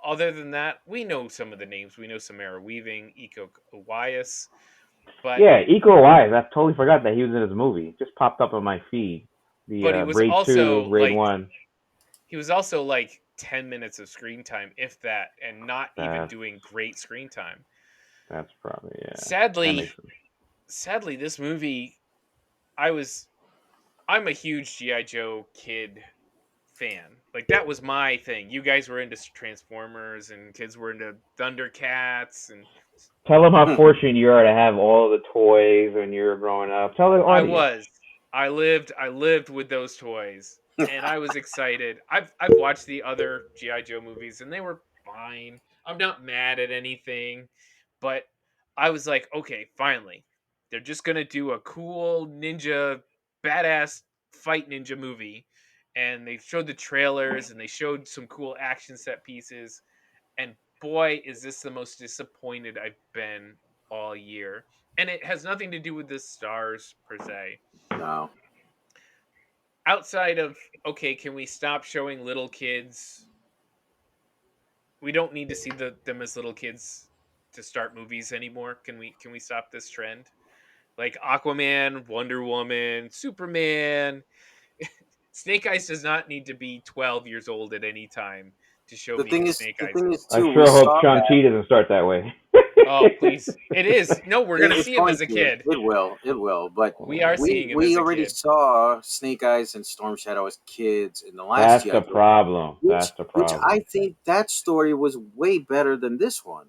other than that, we know some of the names. We know Samara Weaving, Iko Uwais, but
Yeah, Equal Wise. I totally forgot that he was in his movie. It just popped up on my feed. The
he was
Raid 2,
also
Raid 1.
10 minutes of screen time, if that, and not even
That's
doing great screen time.
that's probably, yeah. That
Sadly,
makes sense.
sadly, this movie, I was I'm a huge GI Joe kid fan. Like that was my thing. You guys were into Transformers, and kids were into Thundercats, and
Tell them how fortunate you are to have all the toys when you were growing up. Tell the
I
audience.
was. I lived with those toys, and I was excited. I've watched the other GI Joe movies and they were fine. I'm not mad at anything, but I was like, okay, finally. They're just going to do a cool ninja badass fight ninja movie, and they showed the trailers and they showed some cool action set pieces, and boy, is this the most disappointed I've been all year. And it has nothing to do with the stars per se.
No.
Outside of, okay, can we stop showing little kids? We don't need to see them as little kids to start movies anymore. Can we stop this trend? Like Aquaman, Wonder Woman, Superman. Snake Eyes does not need to be 12 years old at any time to show me who Snake
The
Eyes
thing is
is.
I
too, we
sure hope
saw
Shang-Chi doesn't start that way.
Oh, please. It is. No, we're going to
it's
see him
going
as a
to.
kid.
It will. But
We are seeing him
we
as a
already
kid.
saw Snake Eyes and Storm Shadow as kids in the last
That's
GI
the
Joe,
problem.
which
That's the
which I
problem.
think that story was way better than this one.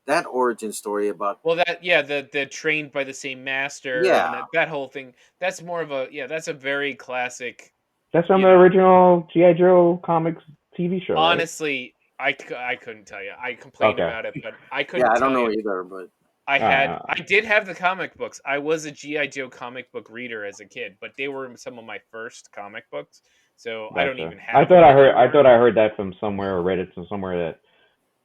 That origin story about
Well, that yeah, the trained by the same master
yeah,
and that whole thing. That's more of a yeah. That's a very classic.
That's from
You
the
know,
original G.I. Joe comics TV show, right?
honestly, I couldn't tell you. I complained
Okay.
about it, but I
yeah.
couldn't
I don't
tell
know
you.
either, but
I did have the comic books. I was a GI Joe comic book reader as a kid, but they were some of my first comic books. So I don't
Gotcha.
even
I
have
thought
them
I heard. I
anymore.
thought I heard that from somewhere or read it from somewhere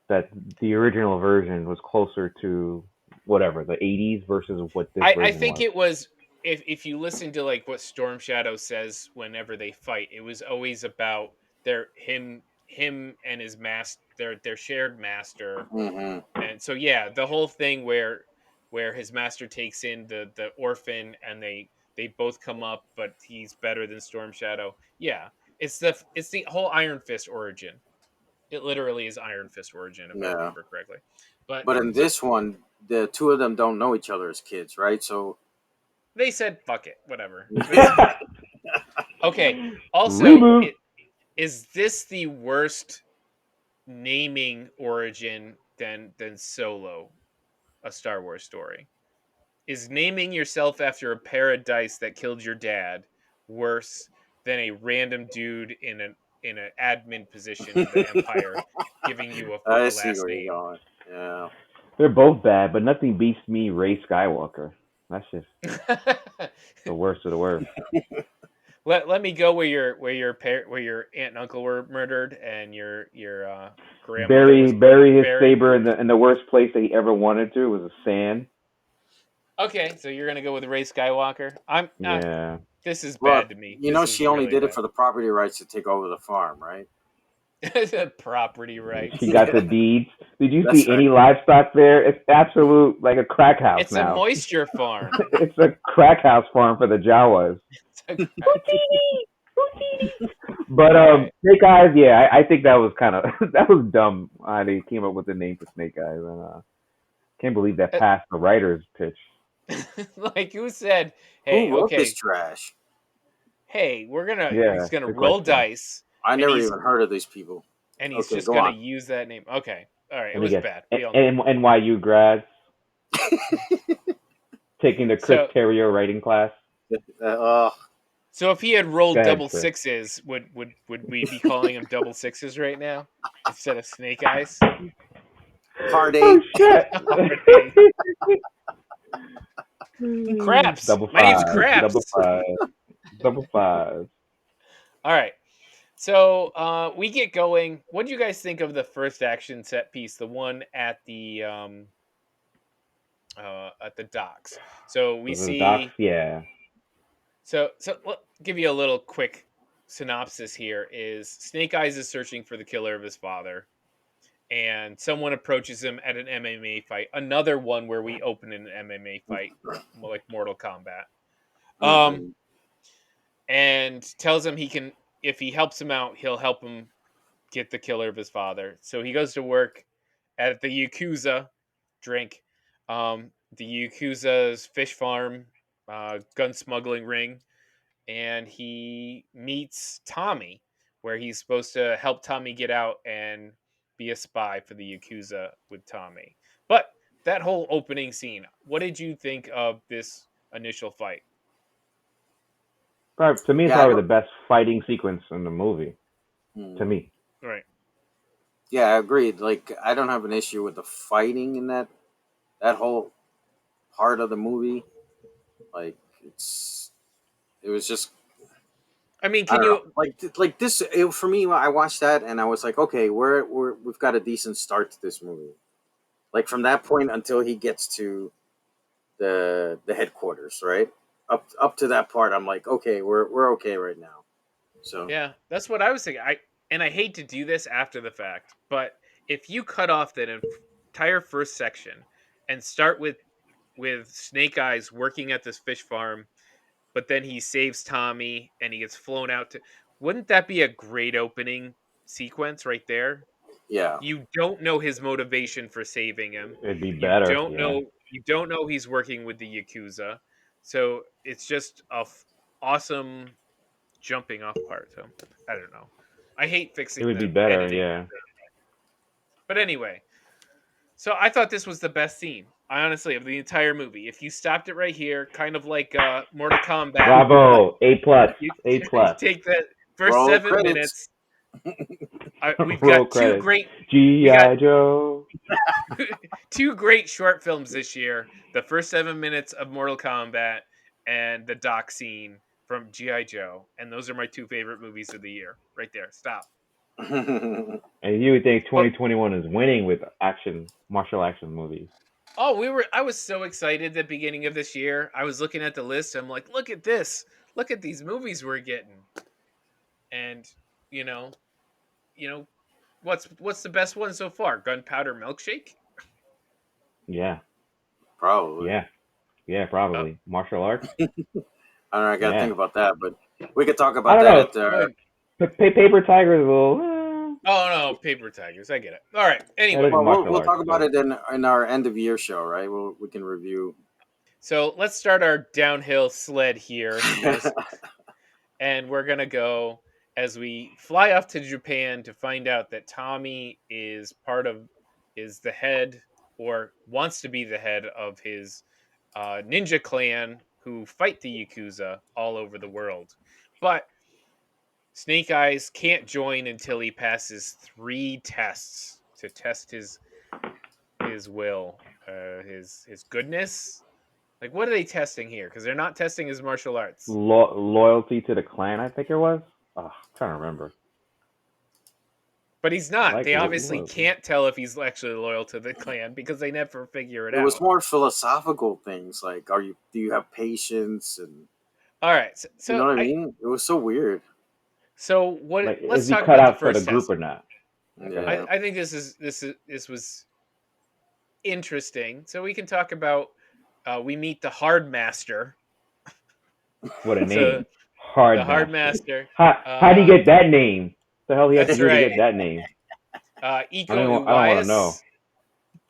that the original version was closer to whatever the '80s versus what this
I
version
think
was.
it was if you listen to like what Storm Shadow says whenever they fight, it was always about their him and his their shared master.
hmm
And so yeah, the whole thing where his master takes in the orphan and they both come up, but he's better than Storm Shadow. Yeah, it's the whole Iron Fist origin. It literally is Iron Fist origin if I
yeah.
remember correctly. But
But in
so
this one, the two of them don't know each other as kids, right? So
they said fuck it, whatever. Okay. Also,
Reboot.
is this the worst naming origin than Solo, a Star Wars story? Is naming yourself after a pair of dice that killed your dad worse than a random dude in an admin position of the Empire giving you
I
a
see
last
where you're
name?
going. Yeah.
They're both bad, but nothing beats me Ray Skywalker. That's just the worst of the worst.
Let me go where your aunt and uncle were murdered and your grandmother was
Bury his
buried.
saber in the worst place that he ever wanted to, was the sand.
Okay, so you're gonna go with Ray Skywalker.
Yeah.
This is
Well,
bad to me.
you know, she only did it for the property rights to take over the farm, right?
the property rights.
He got the deeds. Did you
That's
see any livestock there? It's absolute like a crack house
It's
now.
a moisture farm.
It's a crack house farm for the Jawas.
It's a crack-
But
Alright.
Snake Eyes, yeah, I think that was kind of that was dumb. How they came up with the name for Snake Eyes, and can't believe that passed the writer's pitch.
Like who said, "Hey,
Who wrote
okay,
this trash?
hey,
Yeah,
he's gonna
good
roll
question.
dice,
I never
he's-
even heard of these people.
and he's
Okay,
just
go
gonna
on.
use that name." Okay, all right, it
Let me
was
guess.
bad. We all know.
And NYU grads taking the Chris
So-
Terrio writing class.
So if he had rolled
Go ahead,
double
Chris.
sixes, would we be calling him double sixes right now instead of Snake Eyes?
Hard
Oh
eight.
shit!
Craps.
Double
My name's
five.
Craps.
Double five. Double five.
All right. So we get going. What do you guys think of the first action set piece, the one at the docks? So we
The
see.
docs, yeah.
So let give you a little quick synopsis here. Is Snake Eyes is searching for the killer of his father, and someone approaches him at an MMA fight. Another one where we open in an MMA fight, like Mortal Kombat. And tells him if he helps him out, he'll help him get the killer of his father. So he goes to work at the Yakuza the Yakuza's fish farm, gun smuggling ring, and he meets Tommy, where he's supposed to help Tommy get out and be a spy for the Yakuza with Tommy. But that whole opening scene, what did you think of this initial fight?
Probably, to me, it's
Yeah, I
probably
don't-
the best fighting sequence in the movie. To me.
Right.
Yeah, I agreed. Like, I don't have an issue with the fighting in that whole part of the movie. Like, it was just.
I mean,
I
can
don't
you?
know. Like this? For me, I watched that and I was like, okay, we've got a decent start to this movie. Like from that point until he gets to the headquarters, right? Up to that part, I'm like, okay, we're okay right now. So
Yeah, that's what I was thinking. I hate to do this after the fact, but if you cut off that entire first section and start with Snake Eyes working at this fish farm, but then he saves Tommy and he gets flown out to, wouldn't that be a great opening sequence right there?
yeah,
You don't know his motivation for saving him.
It'd be better.
You don't know he's working with the Yakuza. So it's just awesome jumping off part. So I don't know. I hate fixing
It would
the
be better,
editing.
yeah.
But anyway, so I thought this was the best scene. I honestly, of the entire movie. If you stopped it right here, kind of like Mortal Kombat.
Bravo. A plus.
You
A plus.
take the first
Roll
7
credits.
minutes. We've
Roll
got
credits.
got-
G.I. Joe.
two great short films this year. The first 7 minutes of Mortal Kombat and the dock scene from G.I. Joe. And those are my two favorite movies of the year. Right there. Stop.
And you would think 2021 is winning with martial action movies.
Oh, I was so excited at the beginning of this year. I was looking at the list. I'm like, look at this. Look at these movies we're getting. And, you know, what's the best one so far? Gunpowder Milkshake?
Yeah.
probably.
Yeah, probably. Martial arts.
I don't know. I gotta
Yeah.
think about that, but we could talk
I
about
don't
that.
Paper Tiger is a little.
Oh, no, Paper Tigers. I get it. All right.
That
Anyway,
is
Well,
martial
we'll
arts,
talk about
so.
it in our end of year show, right? We can review.
so let's start our downhill sled here. And we're going to go as we fly off to Japan to find out that Tommy is the head or wants to be the head of his ninja clan who fight the Yakuza all over the world. But Snake Eyes can't join until he passes 3 tests to test his his will, his goodness. Like, what are they testing here? Because they're not testing his martial arts.
Loyalty to the clan, I think it was. Oh, I'm trying to remember.
But he's not.
Like
They obviously
loyalty.
can't tell if he's actually loyal to the clan because they never figure it
It
out.
was more philosophical things like, do you have patience, and
All right, so
you know what I mean? It was so weird.
So what?
Like,
Let's
is he
talk
cut
about the
out for the
first
group
test.
or not?
Yeah.
I think this was interesting. So we can talk about. We meet the Hard Master.
What a
So,
name. Hard
the Hard
Master.
Master.
How do you get that name? The hell he has to
That's
do to
right.
get that name?
Iko
I don't want to know.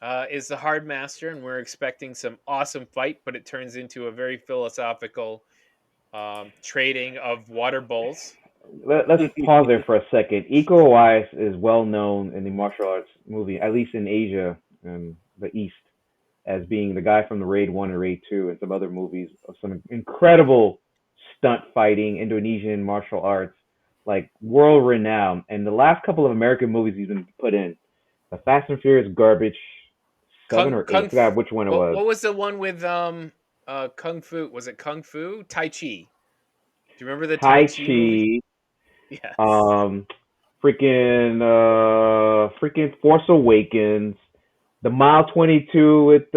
Uwais is the Hard Master, and we're expecting some awesome fight, but it turns into a very philosophical trading of water bowls.
Let's pause there for a second. Iko Uwais is well known in the martial arts movie, at least in Asia and the East, as being the guy from the Raid 1 and Raid 2 and some other movies of some incredible stunt fighting, Indonesian martial arts, like world renowned. And the last couple of American movies he's been put in, the Fast and Furious garbage, 7 or 8, I forgot which one it was.
What was the one with Kung Fu? Was it Kung Fu? Tai Chi. Do you remember the Tai Chi movie? Yes.
Freaking Force Awakens, the Mile 22 with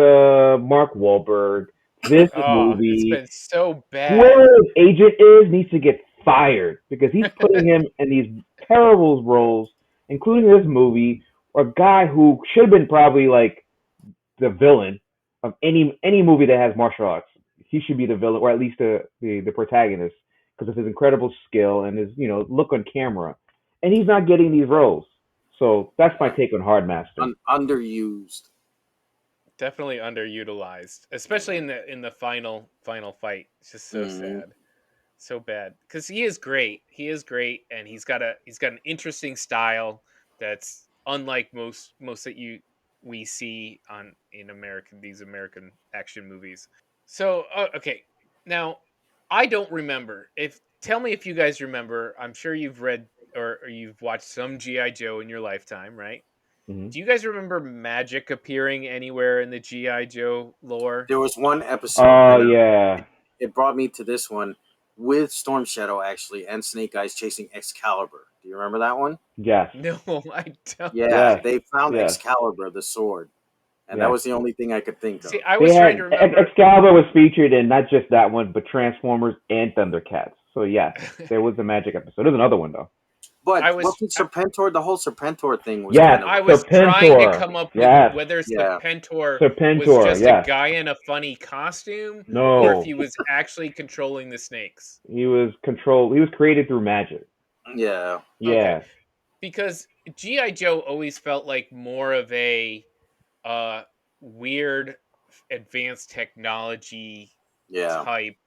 Mark Wahlberg. This movie,
it's been so bad.
Whoever his agent is needs to get fired because he's putting him in these terrible roles, including this movie, or a guy who should have been probably like the villain of any movie that has martial arts. He should be the villain, or at least the protagonist, because of his incredible skill and his look on camera. And he's not getting these roles. So that's my take on Hard Master.
Underused.
Definitely underutilized, especially in the final fight. It's just so sad, so bad. Because he is great. He is great, and he's got an interesting style that's unlike most that we see in these American action movies. So okay, now I don't remember. Tell me if you guys remember. I'm sure you've read or you've watched some G.I. Joe in your lifetime, right?
Mm-hmm.
Do you guys remember magic appearing anywhere in the G.I. Joe lore?
There was one episode.
Oh, yeah.
It brought me to this one with Storm Shadow, actually, and Snake Eyes chasing Excalibur. Do you remember that one?
Yes.
No, I don't.
Yeah,
Yes.
they found
Yes.
Excalibur, the sword. And
Yes.
that was the only thing I could think of.
See, I was trying to remember.
Excalibur was featured in not just that one, but Transformers and Thundercats. So, yes, there was a magic episode. There's another one, though.
But Serpentor, the whole Serpentor thing was
Yes,
I was trying to come up with whether Serpentor was just a guy in a funny costume, or if he was actually controlling the snakes.
He was created through magic.
Yeah.
Yeah.
Okay. Because G.I. Joe always felt like more of a weird advanced technology type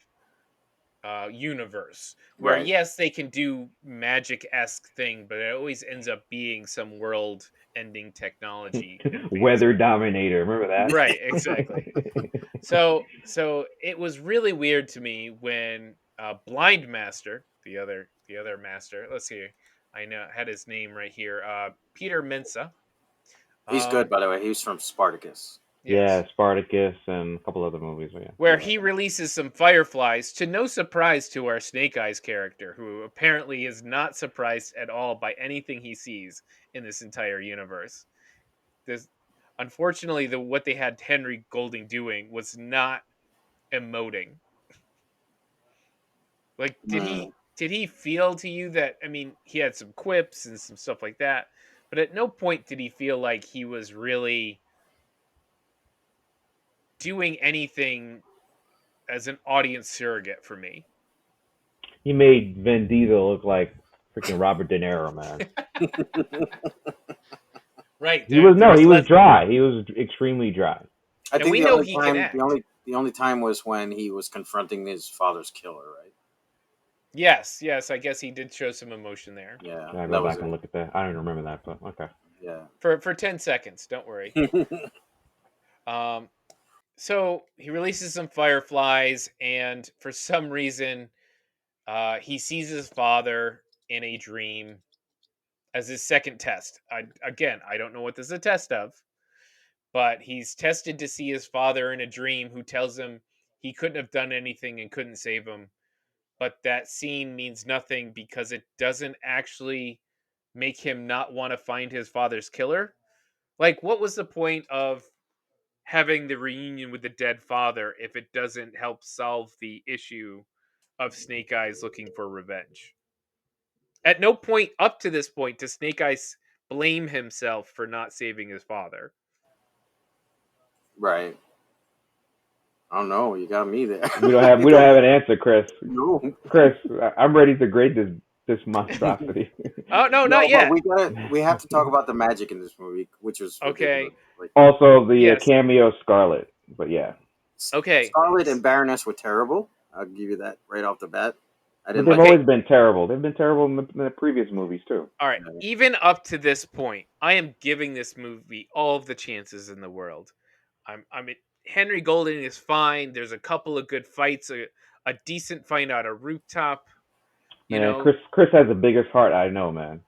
universe where yes, they can do magic-esque thing, but it always ends up being some world-ending technology.
Weather Dominator, remember that?
Right, exactly. So it was really weird to me when Blind Master, the other master. Let's see, I know had his name right here. Peter Mensa.
He's good, by the way. He's from Spartacus.
Yes. Yeah, Spartacus and a couple other movies. Yeah.
Where he releases some fireflies, to no surprise to our Snake Eyes character, who apparently is not surprised at all by anything he sees in this entire universe. Unfortunately, what they had Henry Golding doing was not emoting. Like, did he feel to you that? I mean, he had some quips and some stuff like that, but at no point did he feel like he was really doing anything as an audience surrogate for me.
He made Vin Diesel look like freaking Robert De Niro, man.
Right.
He was dry. He was extremely dry.
I think the only time was when he was confronting his father's killer, right?
Yes. I guess he did show some emotion there.
Yeah.
I go back and look at that. I don't even remember that, but okay.
Yeah.
For 10 seconds, don't worry. So he releases some fireflies, and for some reason, he sees his father in a dream as his second test. I don't know what this is a test of, but he's tested to see his father in a dream, who tells him he couldn't have done anything and couldn't save him. But that scene means nothing because it doesn't actually make him not want to find his father's killer. Like, what was the point of having the reunion with the dead father if it doesn't help solve the issue of Snake Eyes looking for revenge? At no point up to this point does Snake Eyes blame himself for not saving his father.
Right. I don't know. You got me there.
We don't have an answer, Chris.
No.
Chris, I'm ready to grade this monstrosity.
Oh no,
No,
not
but
yet.
we have to talk about the magic in this movie, which was
Okay.
ridiculous. Like,
Also, the
Yes.
cameo of Scarlet, but yeah.
Okay.
Scarlet and Baroness were terrible. I'll give you that right off the bat. I
But
didn't
they've
like
always been terrible. They've been terrible in the previous movies too.
All right. Even up to this point, I am giving this movie all of the chances in the world. Henry Golding is fine. There's a couple of good fights, a decent fight on a rooftop. You
Man,
know,
Chris has the biggest heart I know, man.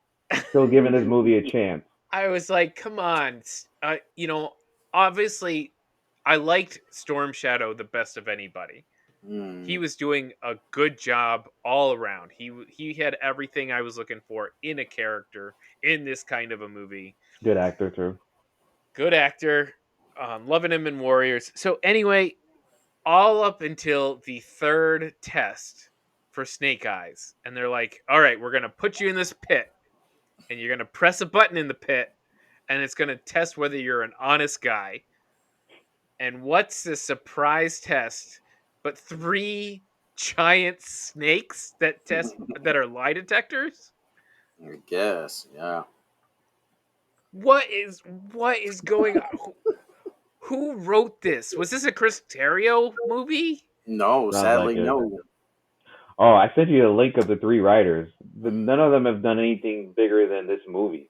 Still giving this movie a chance.
I was like, come on. Obviously, I liked Storm Shadow the best of anybody. He was doing a good job all around. He had everything I was looking for in a character in this kind of a movie.
Good actor too.
Good actor. Loving him in Warriors. So anyway, all up until the third test for Snake Eyes, and they're like, all right, we're going to put you in this pit, and you're going to press a button in the pit, and it's going to test whether you're an honest guy. And what's the surprise test but 3 giant snakes that are lie detectors?
I guess, yeah.
What is going on? Who wrote this? Was this a Chris Terrio movie?
No,
Sounds
sadly,
like it.
no.
Oh, I sent you a link of the 3 writers. None of them have done anything bigger than this movie.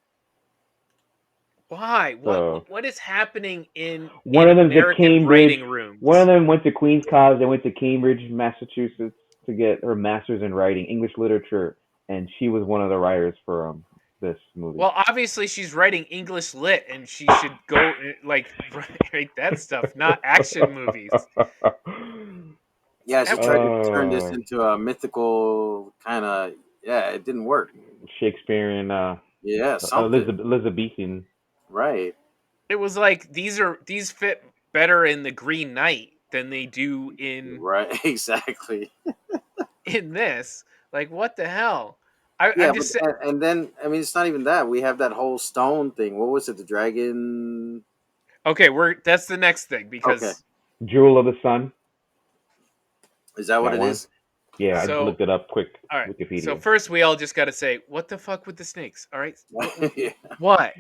Why?
So,
What is happening in
one of them's at
American
Cambridge.
writing rooms?
One of them went to Queens College. They went to Cambridge, Massachusetts, to get her master's in writing, English literature, and she was one of the writers for this movie.
Well, obviously she's writing English lit, and she should go write that stuff, not action movies.
Yeah, she tried to turn this into a mythical kind of. Yeah, it didn't work.
Shakespearean.
Yeah, something.
Elizabethan.
Right.
It was like these fit better in the Green Knight than they do in
Right. Exactly.
in this. Like, what the hell?
And then I mean, it's not even that. We have that whole stone thing. What was it? The dragon.
Okay, that's the next thing because
Jewel of the Sun.
Is that what it is?
Yeah, I just looked it up quick.
All right.
Wikipedia.
So first, we all just got to say, what the fuck with the snakes? All right.
Yeah.
What?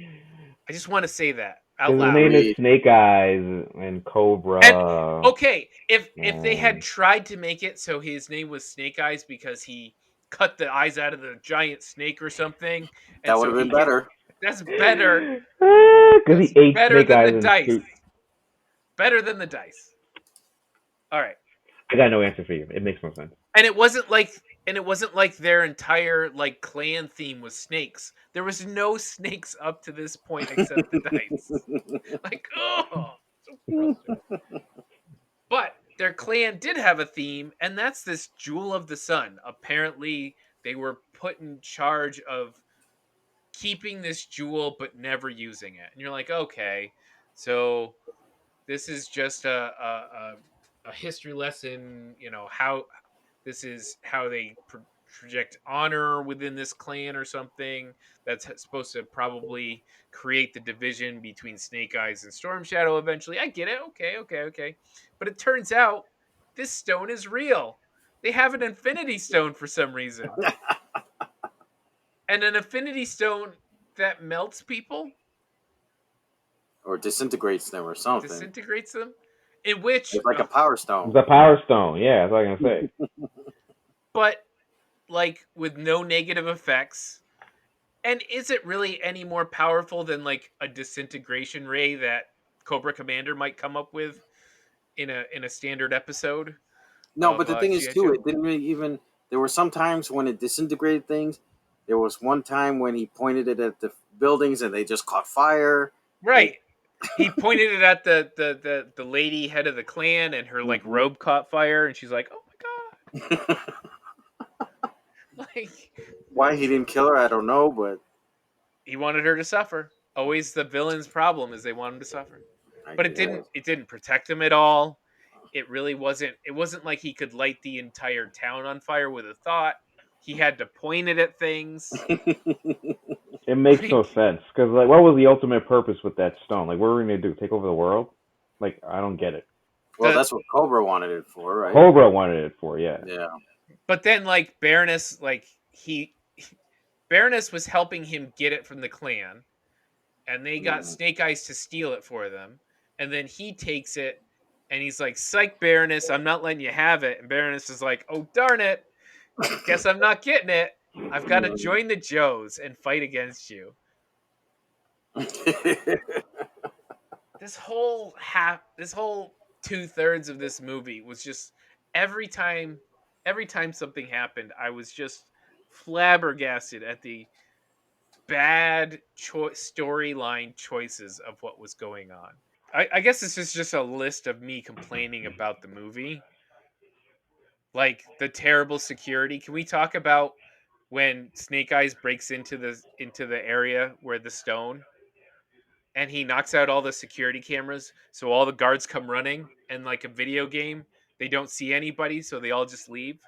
I just want to say that out
His
loud.
name is Snake Eyes and Cobra.
And, okay, if they had tried to make it so his name was Snake Eyes because he cut the eyes out of the giant snake or something,
that would have been better.
That's better.
Because he ate
better
Snake
than
Eyes
the
and
dice.
soup.
Better than the dice. All right.
I got no answer for you. It makes no sense.
And it wasn't like their entire like clan theme was snakes. There was no snakes up to this point except the dice. Like, oh, so frustrating. But their clan did have a theme, and that's this Jewel of the Sun. Apparently, they were put in charge of keeping this jewel but never using it. And you're like, okay, so this is just a history lesson, how this is how they project honor within this clan or something that's supposed to probably create the division between Snake Eyes and Storm Shadow eventually. I get it. Okay. But it turns out this stone is real. They have an Infinity Stone for some reason. And an Infinity Stone that melts people?
Or disintegrates them or something.
Disintegrates them? In which...
It's like a Power Stone.
It's a Power Stone. Yeah, that's what I'm going to say.
But, like, with no negative effects. And is it really any more powerful than, like, a disintegration ray that Cobra Commander might come up with in a standard episode?
No, but the thing is, too, it didn't really even... There were some times when it disintegrated things. There was one time when he pointed it at the buildings and they just caught fire.
Right. he pointed it at the lady head of the clan, and her like robe caught fire, and she's like, "Oh my god!" Like
Why he didn't kill her, I don't know, but
he wanted her to suffer. Always the villain's problem is they want him to suffer. But it
guess.
didn't protect him at all. It really wasn't. It wasn't like he could light the entire town on fire with a thought. He had to point it at things.
It makes no sense because like, what was the ultimate purpose with that stone? Like, what were we gonna do? Take over the world? Like, I don't get it.
Well, that's what Cobra wanted it for, right?
Cobra wanted it for, yeah.
Yeah.
But then, like Baroness, like Baroness was helping him get it from the clan, and they got Snake Eyes to steal it for them. And then he takes it, and he's like, "Psych, Baroness, I'm not letting you have it." And Baroness is like, "Oh darn it! Guess I'm not getting it. I've got to join the Joes and fight against you." This whole 2/3 of this movie was just every time something happened, I was just flabbergasted at the bad storyline choices of what was going on. I guess this is just a list of me complaining about the movie. Like the terrible security. Can we talk about when Snake Eyes breaks into the area where the stone, and he knocks out all the security cameras, so all the guards come running, and like a video game, they don't see anybody, so they all just leave.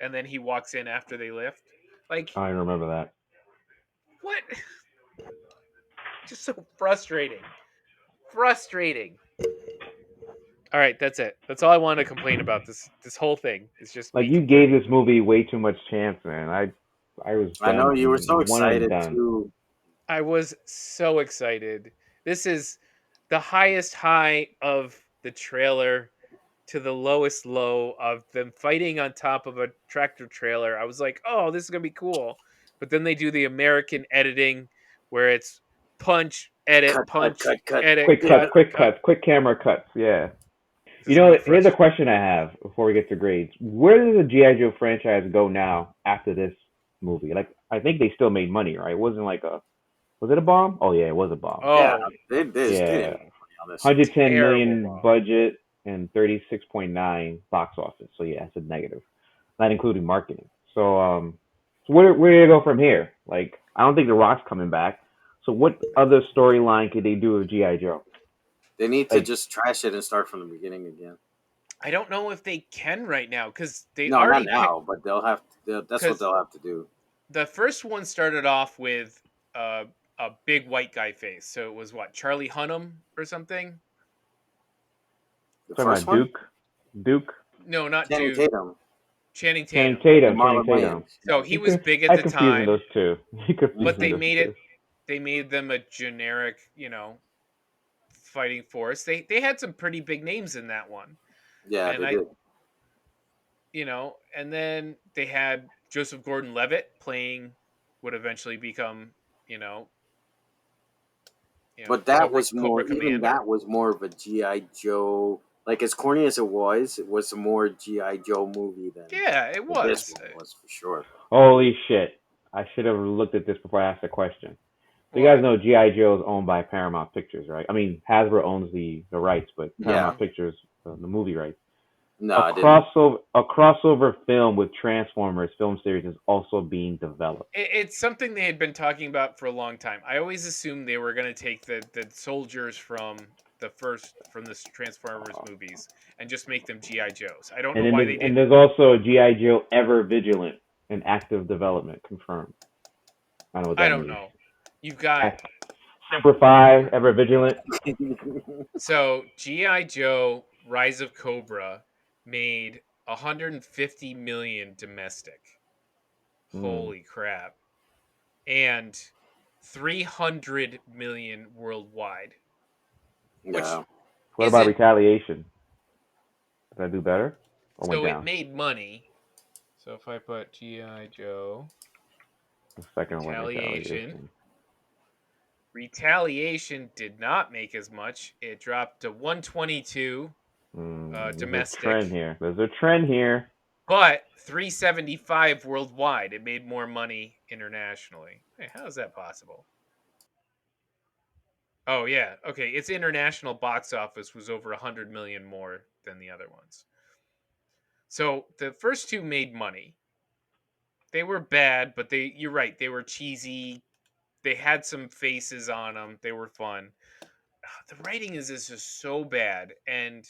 And then he walks in after they left. Like,
I remember that.
what? Just so frustrating. Frustrating. All right, that's it. That's all I want to complain about. This whole thing is just
like you gave this movie way too much chance, man. I was.
I know you were so excited too.
I was so excited. This is the highest high of the trailer to the lowest low of them fighting on top of a tractor trailer. I was like, "Oh, this is gonna be cool," but then they do the American editing where it's punch, edit, punch, edit,
quick cuts, quick camera cuts. Yeah. You know, here's a question I have before we get to grades. Where does the G.I. Joe franchise go now after this movie? Like, I think they still made money, right? It wasn't like was it a bomb? Oh, yeah, it was a bomb.
Oh, yeah. They did.
110 million bomb. Budget and 36.9 box office. So, yeah, it's a negative. Not including marketing. So, where do you go from here? Like, I don't think The Rock's coming back. So, what other storyline could they do with G.I. Joe?
They need to just trash it and start from the beginning again.
I don't know if they can right now because they
not
already
now, but they'll have to. That's what they'll have to do.
The first one started off with a big white guy face, so it was what, Charlie Hunnam or something.
The first one?
Duke.
No, not
Channing
Duke.
Tatum.
Channing Tatum.
Channing Tatum.
So he was big at the time.
Those two.
But they made it. They made them a generic, fighting force. They had some pretty big names in that one.
Yeah,
and
they did.
And then they had Joseph Gordon-Levitt playing what eventually become,
but that was more. Even that was more of a G.I. Joe. Like, as corny as it was a more G.I. Joe movie than.
Yeah, it was.
This one was for sure.
Holy shit! I should have looked at this before I asked the question. So you guys know G.I. Joe is owned by Paramount Pictures, right? I mean, Hasbro owns the rights, but Paramount Pictures, the movie rights.
No,
a crossover film with Transformers film series is also being developed.
It's something they had been talking about for a long time. I always assumed they were going to take the soldiers from the Transformers movies and just make them G.I. Joes. I don't know why they did.
And there's also a G.I. Joe Ever Vigilant in active development, confirmed. I don't know what that means.
Know. You've got
Semper Fi, Ever Vigilant.
So G.I. Joe Rise of Cobra made 150 million domestic. Holy crap. And 300 million worldwide.
Yeah.
What about Retaliation? Did I do better?
So it made money. So if I put G.I. Joe
the second one,
Retaliation did not make as much. It dropped to 122 domestic.
There's a trend here.
But 375 worldwide. It made more money internationally. Hey, how is that possible? Oh yeah, okay. Its international box office was over 100 million more than the other ones. So the first two made money. They were bad, but you're right, they were cheesy. They had some faces on them. They were fun. The writing is just so bad, and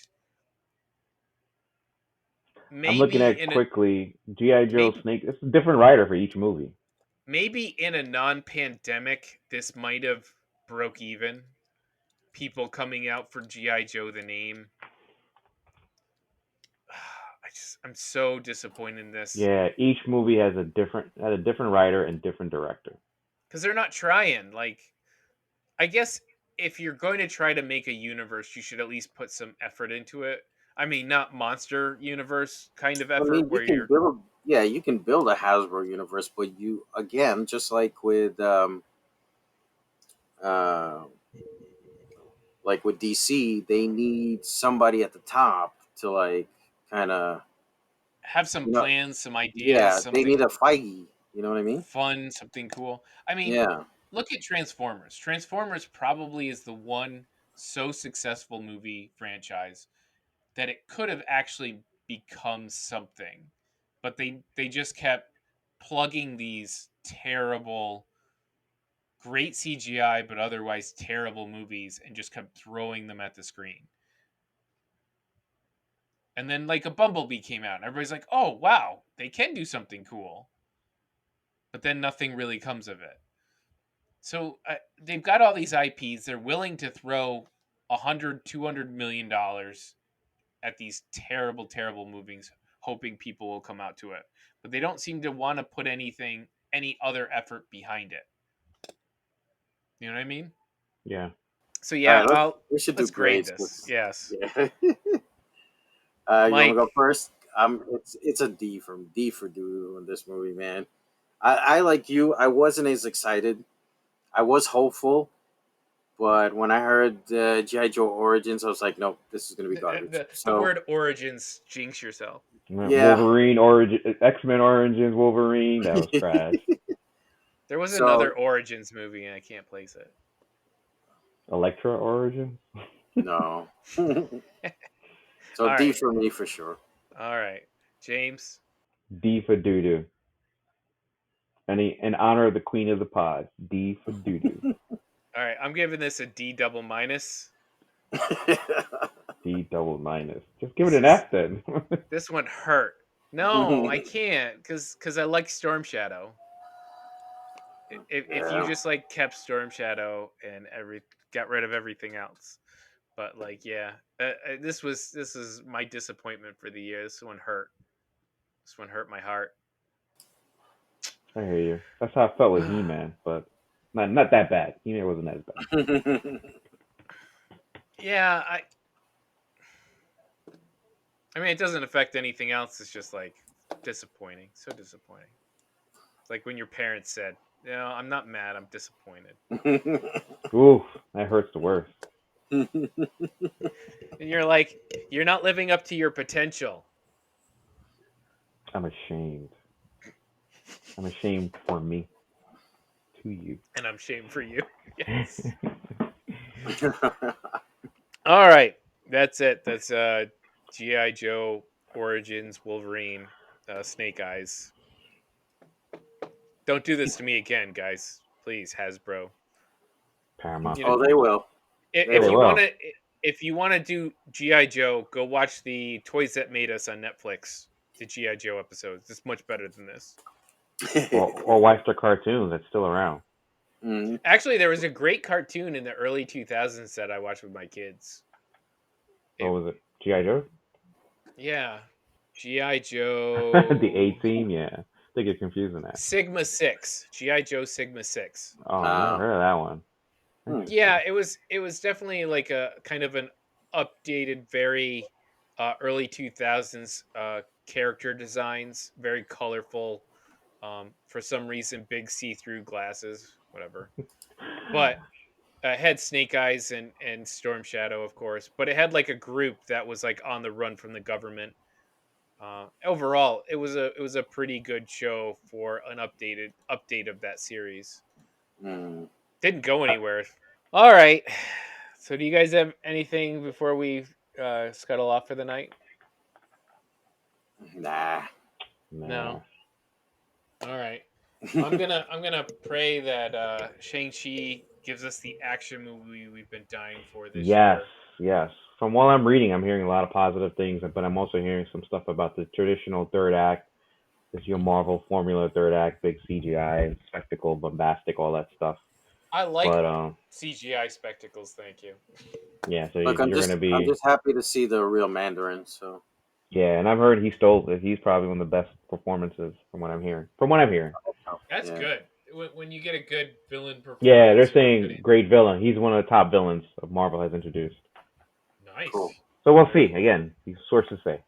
I'm looking
maybe
at
in a
quickly GI Joe
maybe
Snake. It's a different writer for each movie.
maybe in a non-pandemic, this might have broke even. People coming out for GI Joe the name. I'm so disappointed in this
Yeah, each movie has a different writer and different director.
because they're not trying. Like, I guess if you're going to try to make a universe, you should at least put some effort into it. I mean, not monster universe kind of
I
effort
mean, you
where
can
you're
build, yeah, you can build a Hasbro universe, but you again, just uh, like with DC, they need somebody at the top to like kind of,
have some
you know,
plans, some ideas,
yeah, they need
something
a Feige. You know what I mean?
fun, something cool. I mean,
Yeah.
look at Transformers. Transformers probably is the one so successful movie franchise that it could have actually become something, but they just kept plugging these terrible, great CGI but otherwise terrible movies and just kept throwing them at the screen. And then like a Bumblebee came out and everybody's like, "Oh, wow, they can do something cool." But then nothing really comes of it. So they've got all these IPs. They're willing to throw 100, $200 million at these terrible, terrible movies, hoping people will come out to it. But they don't seem to want to put any other effort behind it. You know what I mean?
Yeah.
So
All
yeah,
right, we should do
let's grade
grades
this.
because
Yes,
yeah. You want to
Mike.
go first? It's a D for Doo in this movie, man. I like you. I wasn't as excited. I was hopeful, but when I heard GI Joe Origins, I was like, nope, this is gonna be garbage.
The
So
word origins, jinx yourself.
yeah,
Wolverine origin, X-Men Origins Wolverine. That was trash.
There was
so
another Origins movie and I can't place it.
Elektra Origin.
no. So
All
D
right,
for me for sure.
all right, James.
D for doo-doo. In honor of the Queen of the Pod. D for doo-doo.
All right, I'm giving this a D double minus.
D double minus. Just give it
This
an
is
F then.
this one hurt. No, I can't because I like Storm Shadow. If you
Yeah.
just like kept Storm Shadow and got rid of everything else, but like yeah, this is my disappointment for the year. This one hurt. This one hurt my heart.
I hear you. That's how I felt with He-Man, but not that bad. He-Man wasn't as bad.
Yeah, I mean it doesn't affect anything else. It's just like disappointing. So disappointing. It's like when your parents said, "You know, I'm not mad. I'm disappointed."
Oof, that hurts the worst.
And you're like, "You're not living up to your potential."
I'm ashamed. I'm ashamed for me. To you.
And I'm ashamed for you. Yes. All right, that's it. That's GI Joe Origins Wolverine, Snake Eyes. Don't do this to me again, guys. Please, Hasbro.
Paramount.
You know,
Oh, they will. They
if
They
you
will.
will.
want to, if you want to do GI Joe, go watch the Toys That Made Us on Netflix. The GI Joe episodes. It's much better than this.
Or watch the cartoon that's still around.
Mhm.
Actually, there was a great cartoon in the early 2000s that I watched with my kids.
What was it? G.I. Joe?
Yeah, GI Joe.
The A team? Yeah. They get confused in that.
Sigma 6. GI Joe Sigma 6.
Oh, I never heard of that one.
Yeah, it was definitely like a kind of an updated, very early 2000s character designs, very colorful. For some reason, big see-through glasses, whatever. But had Snake Eyes and Storm Shadow, of course. But it had like a group that was like on the run from the government. Overall, it was a pretty good show for an update of that series.
Mm.
Didn't go anywhere. All right. So, do you guys have anything before we scuttle off for the night?
Nah.
No. All right. I'm gonna pray that Shang-Chi gives us the action movie we've been dying for this
Yes,
year.
yes. From what I'm reading, I'm hearing a lot of positive things, but I'm also hearing some stuff about the traditional third act, this your Marvel formula third act, big CGI, spectacle, bombastic, all that stuff.
I like
But
CGI spectacles. Thank you.
yeah, so
Look,
you're gonna
I'm
be
just happy to see the real Mandarin. So
yeah, and I've heard he stole it. He's probably one of the best performances from what I'm hearing. From what I'm hearing.
That's
yeah.
good. When you get a good villain
Yeah, they're
performance,
saying great villain. He's one of the top villains of Marvel has introduced.
nice.
Cool.
So we'll see. Again, these sources say.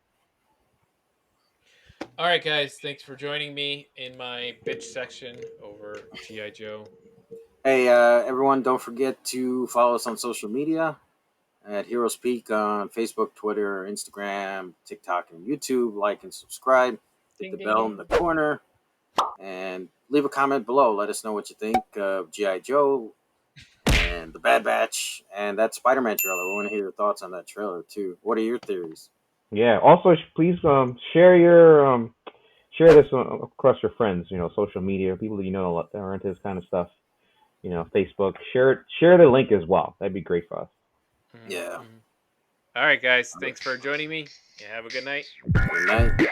All right, guys. Thanks for joining me in my bitch section over GI Joe.
Hey, everyone! Don't forget to follow us on social media at Hero Speak on Facebook, Twitter, Instagram, TikTok, and YouTube. Like and subscribe. Hit
Ding,
the
ding,
bell
ding.
in the corner and leave a comment below. Let us know what you think of G.I. Joe and the Bad Batch and that Spider-Man trailer. We want to hear your thoughts on that trailer too. What are your theories?
Yeah. Also, please share your share this across your friends. You know, social media, people that you know that are into this kind of stuff. You know, Facebook. Share the link as well. That'd be great for us.
Yeah.
All right, guys. Thanks for joining me. Yeah, have a good night.
Good night.